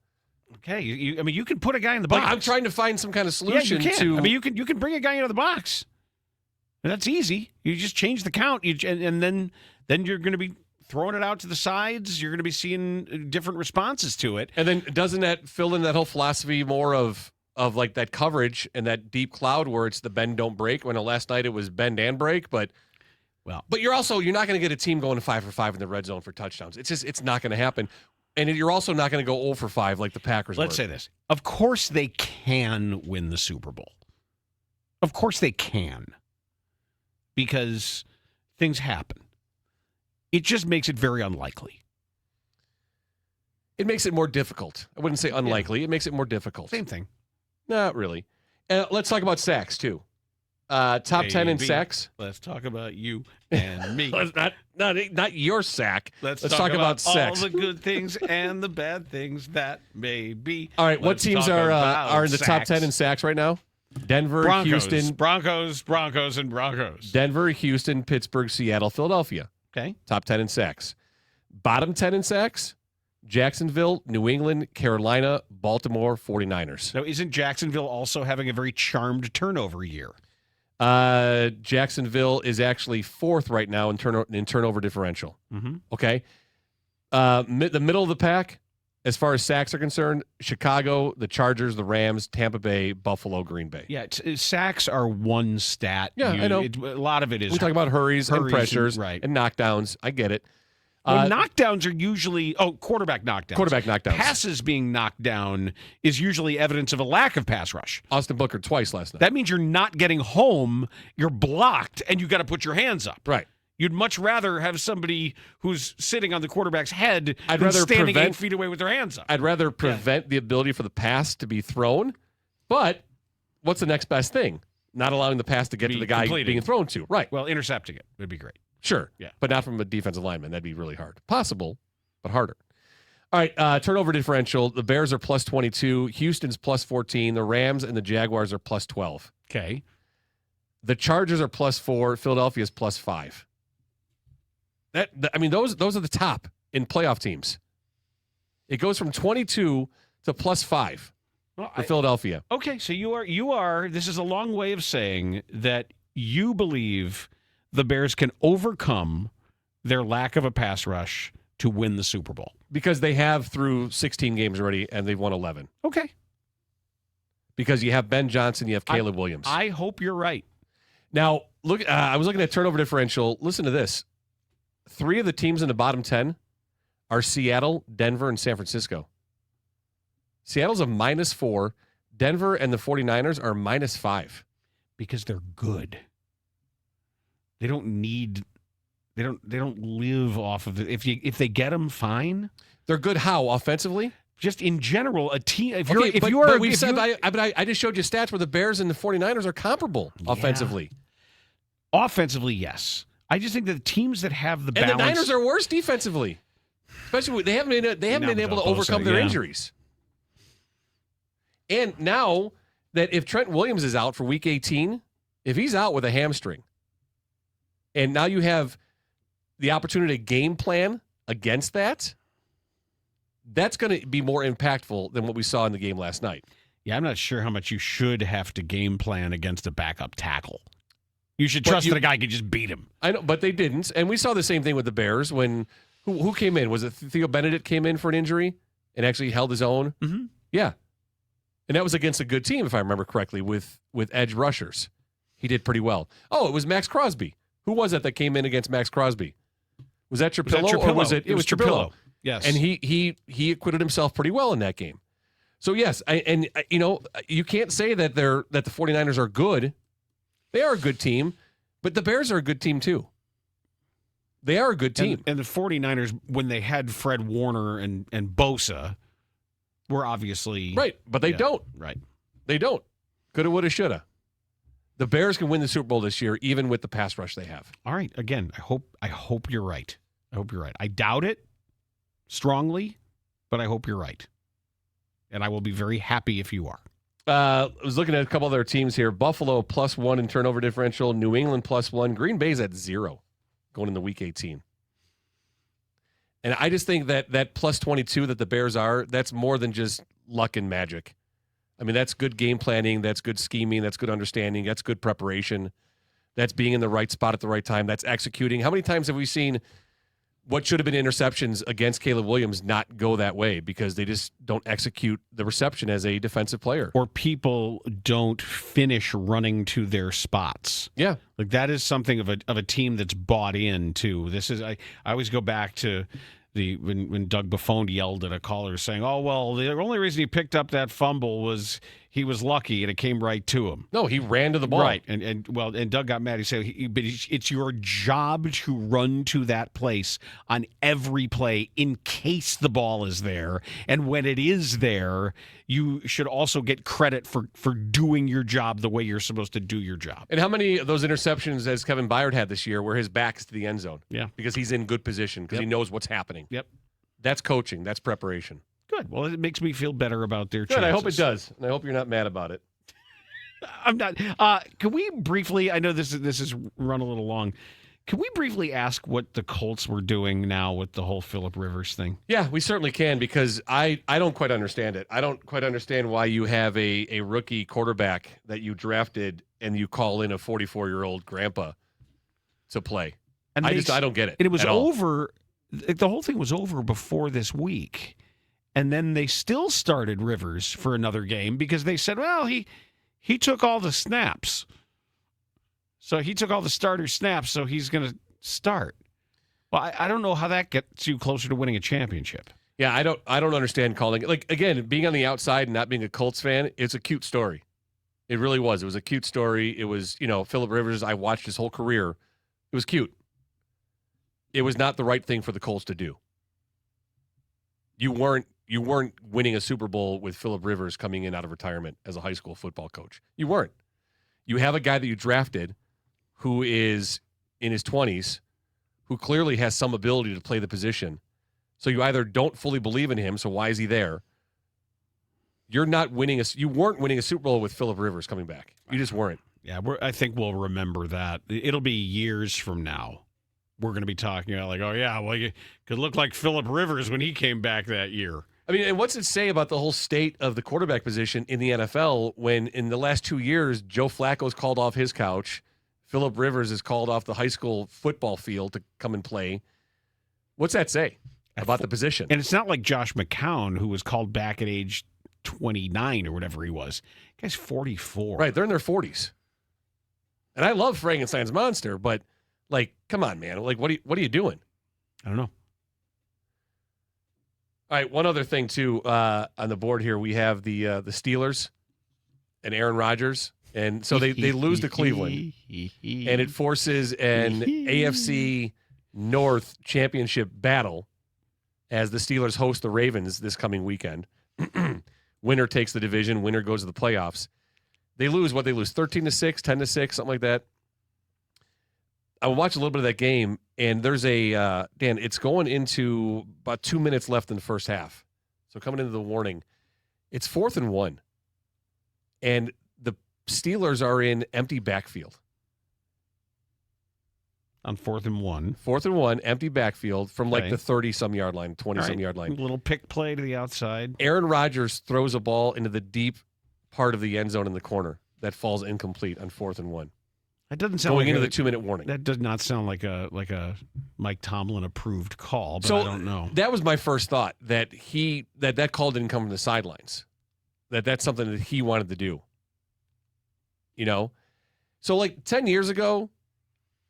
Okay, you can put a guy in the box. I'm trying to find some kind of solution. Yeah, you can. To. You can bring a guy into the box. And that's easy. You just change the count, and then you're going to be throwing it out to the sides. You're going to be seeing different responses to it. And then doesn't that fill in that whole philosophy more of like that coverage and that deep cloud where it's the bend don't break? When last night it was bend and break, but you're not going to get a team going 5 for 5 in the red zone for touchdowns. It's not going to happen. And you're also not going to go 0 for 5 like the Packers Let's say this. Of course they can win the Super Bowl. Of course they can. Because things happen. It just makes it very unlikely. It makes it more difficult. I wouldn't say unlikely. Yeah. It makes it more difficult. Same thing. Not really. Let's talk about sacks, too. Top 10 in sacks. Let's talk about you and me. not your sack. Let's talk about sacks. All the good things and the bad things that may be. All right, what teams are in the top 10 in sacks right now? Denver, Broncos, Houston. Broncos, and Broncos. Denver, Houston, Pittsburgh, Seattle, Philadelphia. Okay. Top 10 in sacks. Bottom 10 in sacks, Jacksonville, New England, Carolina, Baltimore, 49ers. Now, isn't Jacksonville also having a very charmed turnover year? Jacksonville is actually 4th right now in turnover differential. Mm-hmm. Okay. The middle of the pack, as far as sacks are concerned, Chicago, the Chargers, the Rams, Tampa Bay, Buffalo, Green Bay. Yeah, sacks are one stat. Yeah, I know. A lot of it is. We talk about hurries and pressures and knockdowns. I get it. Knockdowns are usually quarterback knockdowns. Quarterback knockdowns. Passes being knocked down is usually evidence of a lack of pass rush. Austin Booker twice last night. That means you're not getting home. You're blocked, and you got to put your hands up. Right. You'd much rather have somebody who's sitting on the quarterback's head than standing 8 feet away with their hands up. I'd rather prevent the ability for the pass to be thrown, but what's the next best thing? Not allowing the pass to get to the guy being thrown to. Right. Well, intercepting it would be great. Sure. Yeah. But not from a defensive lineman. That'd be really hard. Possible, but harder. All right. Turnover differential. The Bears are plus 22. Houston's plus 14. The Rams and the Jaguars are plus 12. Okay. The Chargers are plus 4. Philadelphia's plus 5. Those are the top in playoff teams. It goes from 22 to plus 5 for Philadelphia. Okay. So you are, this is a long way of saying that you believe the Bears can overcome their lack of a pass rush to win the Super Bowl. Because they have through 16 games already, and they've won 11. Okay. Because you have Ben Johnson, you have Caleb Williams. I hope you're right. Now, look. I was looking at turnover differential. Listen to this. 3 of the teams in the bottom 10 are Seattle, Denver, and San Francisco. Seattle's a -4. Denver and the 49ers are -5. Because they're good. They don't live off of it. If they get them, fine. They're good how? Offensively? Just in general, a team. I just showed you stats where the Bears and the 49ers are comparable offensively. Offensively, yes. I just think that the teams that have the balance. And the Niners are worse defensively. Especially they haven't been able to overcome their injuries. And now that if Trent Williams is out for Week 18, if he's out with a hamstring, and now you have the opportunity to game plan against that, that's going to be more impactful than what we saw in the game last night. Yeah, I'm not sure how much you should have to game plan against a backup tackle. You should trust that a guy could just beat him. I know, but they didn't. And we saw the same thing with the Bears when who came in? Was it Theo Benedict came in for an injury and actually held his own? Mm-hmm. Yeah. And that was against a good team, if I remember correctly, with edge rushers. He did pretty well. Oh, it was Max Crosby. Who was that came in against Max Crosby? Was that Trapillo? Or was it? It was Trapillo. Yes. And he acquitted himself pretty well in that game. So yes, you can't say that the 49ers are good. They are a good team, but the Bears are a good team too. They are a good team. And the 49ers, when they had Fred Warner and Bosa, we're obviously right, but they don't. Right, they don't. Coulda, woulda, shoulda. The Bears can win the Super Bowl this year, even with the pass rush they have. All right. Again, I hope you're right. I hope you're right. I doubt it strongly, but I hope you're right. And I will be very happy if you are. I was looking at a couple other teams here. Buffalo +1 in turnover differential. New England +1. Green Bay's at 0 going into Week 18. And I just think that +22 that the Bears are, that's more than just luck and magic. I mean, that's good game planning. That's good scheming. That's good understanding. That's good preparation. That's being in the right spot at the right time. That's executing. How many times have we seen what should have been interceptions against Caleb Williams not go that way because they just don't execute the reception as a defensive player? Or people don't finish running to their spots. Yeah. Like that is something of a team that's bought into. This is I always go back to when Doug Buffon yelled at a caller saying, "Oh, well, the only reason he picked up that fumble was he was lucky and it came right to him." No, he ran to the ball. Right. And Doug got mad. He said, but it's your job to run to that place on every play in case the ball is there. And when it is there, you should also get credit for doing your job the way you're supposed to do your job. And how many of those interceptions has Kevin Byard had this year where his back is to the end zone? Yeah. Because he's in good position, because he knows what's happening. Yep. That's coaching. That's preparation. Good. Well, it makes me feel better about their Good. chances. I hope it does. And I hope you're not mad about it. I'm not. Can we briefly, I know this is run a little long. Can we briefly ask what the Colts were doing now with the whole Phillip Rivers thing? Yeah, we certainly can, because I don't quite understand it. I don't quite understand why you have a rookie quarterback that you drafted and you call in a 44-year-old grandpa to play. And I don't get it. And it was over. The whole thing was over before this week. And then they still started Rivers for another game because they said, well, he took all the snaps. So he took all the starter snaps, so he's going to start. Well, I don't know how that gets you closer to winning a championship. Yeah, I don't understand calling it. Like, again, being on the outside and not being a Colts fan, it's a cute story. It really was. It was a cute story. It was, Phillip Rivers, I watched his whole career. It was cute. It was not the right thing for the Colts to do. You weren't winning a Super Bowl with Phillip Rivers coming in out of retirement as a high school football coach. You weren't. You have a guy that you drafted who is in his 20s, who clearly has some ability to play the position. So you either don't fully believe in him, so why is he there? You weren't winning a Super Bowl with Phillip Rivers coming back. You just weren't. Yeah, I think we'll remember that. It'll be years from now. We're going to be talking about like, oh, yeah, well, you could look like Phillip Rivers when he came back that year. I mean, and what's it say about the whole state of the quarterback position in the NFL when in the last 2 years, Joe Flacco's called off his couch, Phillip Rivers is called off the high school football field to come and play? What's that say about the position? And it's not like Josh McCown, who was called back at age 29 or whatever he was. The guy's 44. Right, they're in their 40s. And I love Frankenstein's monster, but like, come on, man. Like, what are you doing? I don't know. All right, one other thing too on the board here, we have the Steelers and Aaron Rodgers, and so they lose to Cleveland, and it forces an AFC North Championship battle as the Steelers host the Ravens this coming weekend. Winner takes the division. Winner goes to the playoffs. They lose 13-6, 10-6, something like that. I watched a little bit of that game, and there's Dan, it's going into about 2 minutes left in the first half. So coming into the warning, it's 4th and 1. And the Steelers are in empty backfield. On 4th and 1. 4th and 1, empty backfield from like the 30-some yard line, 20-some yard line. Little pick play to the outside. Aaron Rodgers throws a ball into the deep part of the end zone in the corner that falls incomplete on 4th and 1. That doesn't sound going like into the 2-minute warning. That does not sound like a Mike Tomlin approved call, but so I don't know. That was my first thought, that that call didn't come from the sidelines. That's something that he wanted to do. So like 10 years ago,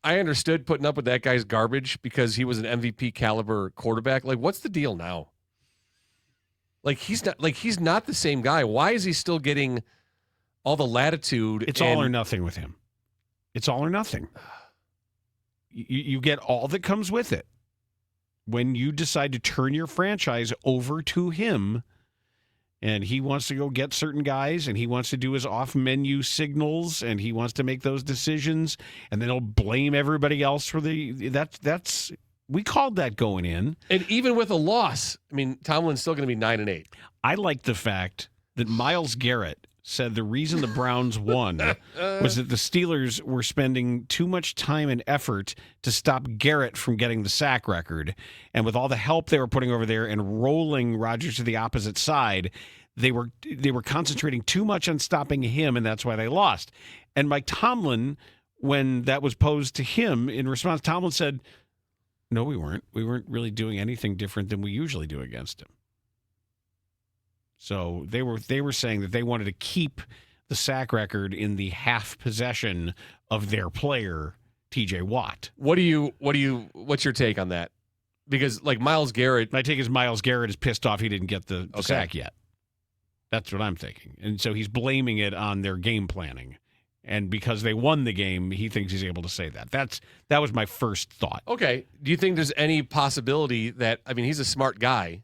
I understood putting up with that guy's garbage because he was an MVP caliber quarterback. Like, what's the deal now? Like he's not the same guy. Why is he still getting all the latitude? It's all or nothing with him. It's all or nothing. You get all that comes with it. When you decide to turn your franchise over to him, And he wants to go get certain guys, and he wants to do his off-menu signals, and he wants to make those decisions, and then he'll blame everybody else for that's we called that going in. And even with a loss, I mean, Tomlin's still going to be 9-8. I like the fact that Myles Garrett said the reason the Browns won was that the Steelers were spending too much time and effort to stop Garrett from getting the sack record. And with all the help they were putting over there and rolling Rodgers to the opposite side, they were concentrating too much on stopping him, and that's why they lost. And Mike Tomlin, when that was posed to him, in response, Tomlin said, no, we weren't. We weren't really doing anything different than we usually do against him. So they were saying that they wanted to keep the sack record in the half possession of their player, TJ Watt. What's your take on that? Because like Myles Garrett, my take is Myles Garrett is pissed off he didn't get the sack yet. That's what I'm thinking. And so he's blaming it on their game planning. And because they won the game, he thinks he's able to say that. That was my first thought. Okay. Do you think there's any possibility that, I mean, he's a smart guy,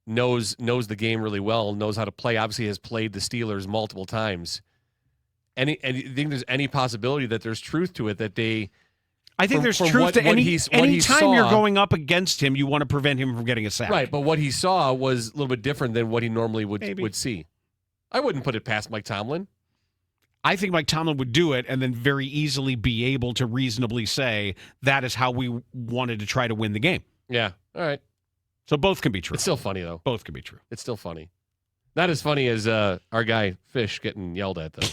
knows the game really well, knows how to play, obviously has played the Steelers multiple times. And you think there's any possibility that there's truth to it, that they... I think there's truth to any time you're going up against him, you want to prevent him from getting a sack. Right, but what he saw was a little bit different than what he normally would see. I wouldn't put it past Mike Tomlin. I think Mike Tomlin would do it and then very easily be able to reasonably say that is how we wanted to try to win the game. Yeah, all right. So both can be true. It's still funny, though. Both can be true. It's still funny. Not as funny as our guy Fish getting yelled at, though.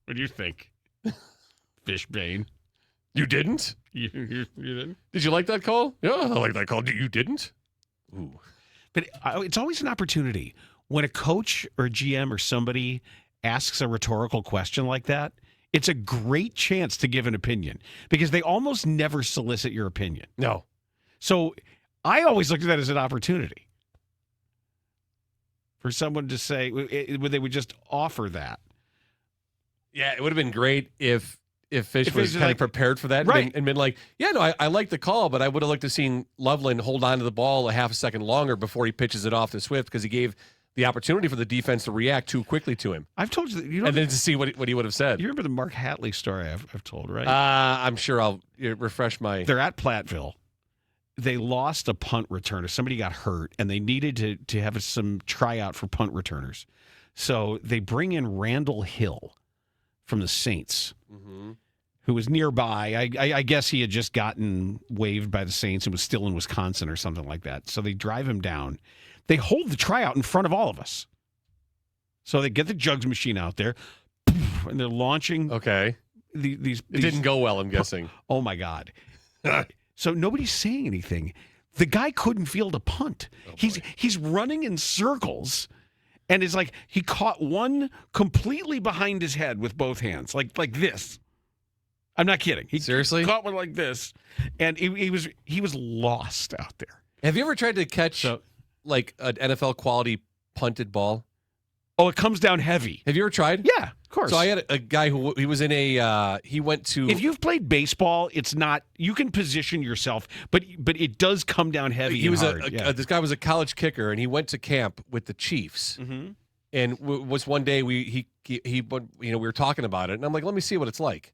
What do you think? Fishbane. You didn't? You didn't? Did you like that call? Yeah, I like that call. You didn't? Ooh. But it's always an opportunity. When a coach or a GM or somebody asks a rhetorical question like that, it's a great chance to give an opinion because they almost never solicit your opinion. No. So I always looked at that as an opportunity for someone to say, they would just offer that. Yeah, it would have been great if Fish was kind of prepared for that, right, and been like, yeah, no, I like the call, but I would have liked to have seen Loveland hold on to the ball a half a second longer before he pitches it off to Swift because he gave the opportunity for the defense to react too quickly to him. I've told you that, and then to see what he would have said. You remember the Mark Hatley story I've told, right? I'm sure I'll refresh my... They're at Platteville. They lost a punt returner. Somebody got hurt, and they needed to have some tryout for punt returners. So they bring in Randall Hill from the Saints, who was nearby. I guess he had just gotten waived by the Saints and was still in Wisconsin or something like that. So they drive him down. They hold the tryout in front of all of us. So they get the jugs machine out there, and they're launching. Okay. These it didn't go well, I'm guessing. Oh, my God. So nobody's saying anything. The guy couldn't field a punt. Oh, he's running in circles, and it's like he caught one completely behind his head with both hands, like this. I'm not kidding. He seriously caught one like this, and he was lost out there. Have you ever tried to catch like an NFL quality punted ball? Oh, it comes down heavy. Have you ever tried? Yeah, of course. So I had a guy who he was in he went to... If you've played baseball, it's not... You can position yourself, but it does come down heavy. He was hard. This guy was a college kicker, and he went to camp with the Chiefs. Mm-hmm. And was one day we were talking about it, and I'm like, let me see what it's like.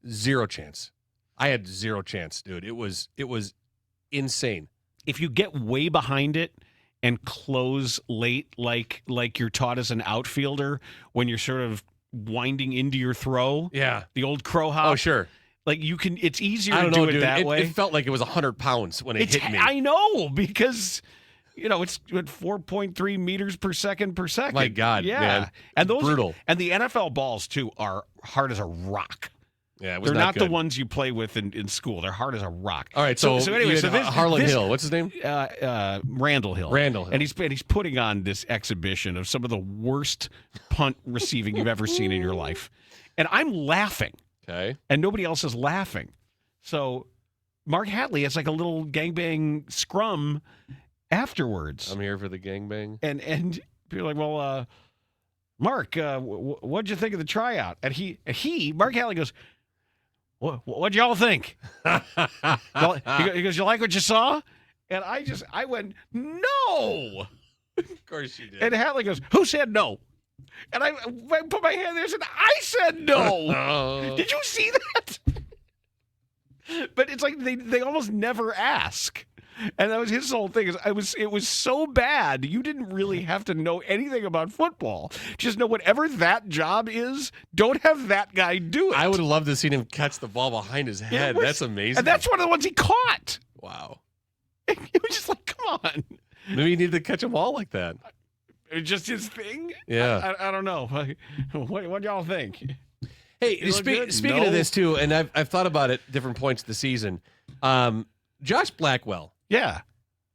Zero chance. I had zero chance, dude. It was insane. If you get way behind it and close late, like you're taught as an outfielder when you're sort of winding into your throw. Yeah. The old crow hop. Oh, sure. Like you can, it's easier to do it that way. It felt like it was 100 pounds when it hit me. I know, because, it's at 4.3 meters per second. My God. Yeah. Man. And those brutal. And the NFL balls, too, are hard as a rock. Yeah, it was They're not good. the ones you play with in school. They're hard as a rock. All right, so anyway, Harlan Hill, what's his name? Randall Hill. Randall Hill. And he's putting on this exhibition of some of the worst punt receiving you've ever seen in your life. And I'm laughing. Okay. And nobody else is laughing. So Mark Hatley has like a little gangbang scrum afterwards. I'm here for the gangbang. And people are like, well, Mark, what'd you think of the tryout? And Mark Hatley goes, what'd y'all think? Well, he goes, you like what you saw? And I went, no. Of course you did. And Hatley goes, who said no? And I put my hand there and said, I said no. Did you see that? But it's like they almost never ask. And that was his whole thing. It was so bad. You didn't really have to know anything about football. Just know whatever that job is, don't have that guy do it. I would have loved to see him catch the ball behind his head. That's amazing. And that's one of the ones he caught. Wow. It was just like, come on. Maybe he needed to catch them all like that. It's just his thing? Yeah. I don't know. What y'all think? Hey, speaking of this, too, and I've thought about it different points of the season. Josh Blackwell. Yeah.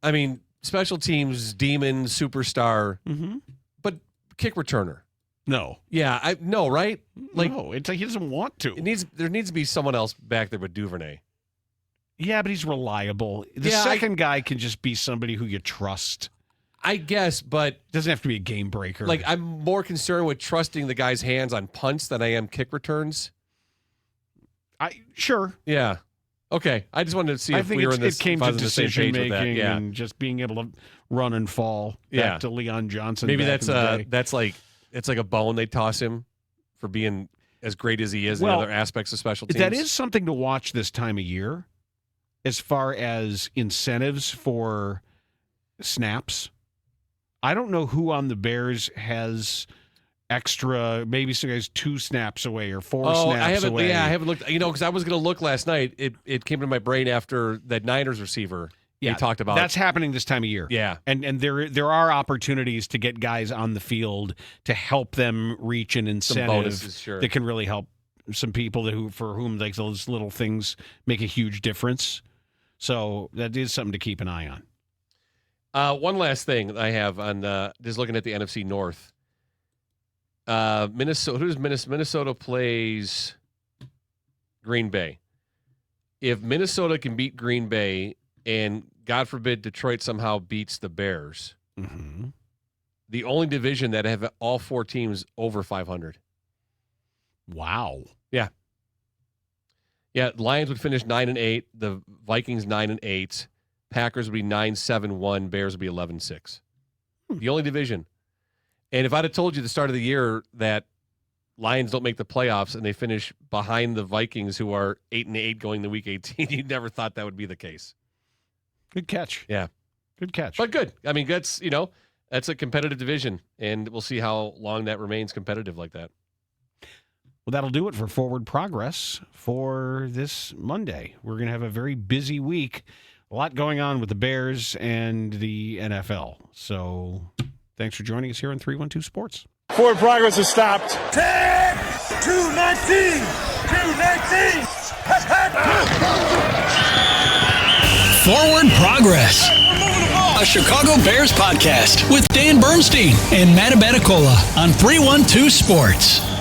I mean, special teams, demon, superstar, but kick returner. No. Yeah, no, right? Like, no, it's like he doesn't want to. There needs to be someone else back there with Duvernay. Yeah, but he's reliable. The second guy can just be somebody who you trust. I guess, but doesn't have to be a game breaker. Like, I'm more concerned with trusting the guy's hands on punts than I am kick returns. Sure. Yeah. Okay. I just wanted to see if we were in this. It came to decision making yeah. and just being able to run and fall. Back to Leon Johnson. Maybe that's like it's like a bone they toss him for being as great as he is in other aspects of special teams. That is something to watch this time of year, as far as incentives for snaps. I don't know who on the Bears has extra, maybe some guys 2 snaps away or 4 snaps away. Yeah, I haven't looked, because I was going to look last night. It came to my brain after that Niners receiver we talked about. That's happening this time of year. Yeah. And there are opportunities to get guys on the field to help them reach an incentive bonuses, sure. that can really help some people for whom like those little things make a huge difference. So that is something to keep an eye on. One last thing I have on just looking at the NFC North. Minnesota plays Green Bay. If Minnesota can beat Green Bay and God forbid Detroit somehow beats the Bears, the only division that have all 4 teams over 500. Wow. Yeah. Yeah, Lions would finish 9-8, the Vikings 9-8, Packers would be 9-7-1, Bears would be 11-6. The only division. And if I'd have told you at the start of the year that Lions don't make the playoffs and they finish behind the Vikings, who are 8-8 going to week 18, you never thought that would be the case. Good catch. Yeah. Good catch. But good. I mean, that's a competitive division, and we'll see how long that remains competitive like that. Well, that'll do it for Forward Progress for this Monday. We're going to have a very busy week. A lot going on with the Bears and the NFL. So thanks for joining us here on 312 Sports. Forward progress has stopped. 10, 2-19, 2-19. Forward Progress. A Chicago Bears podcast with Dan Bernstein and Matt Abaticola on 312 Sports.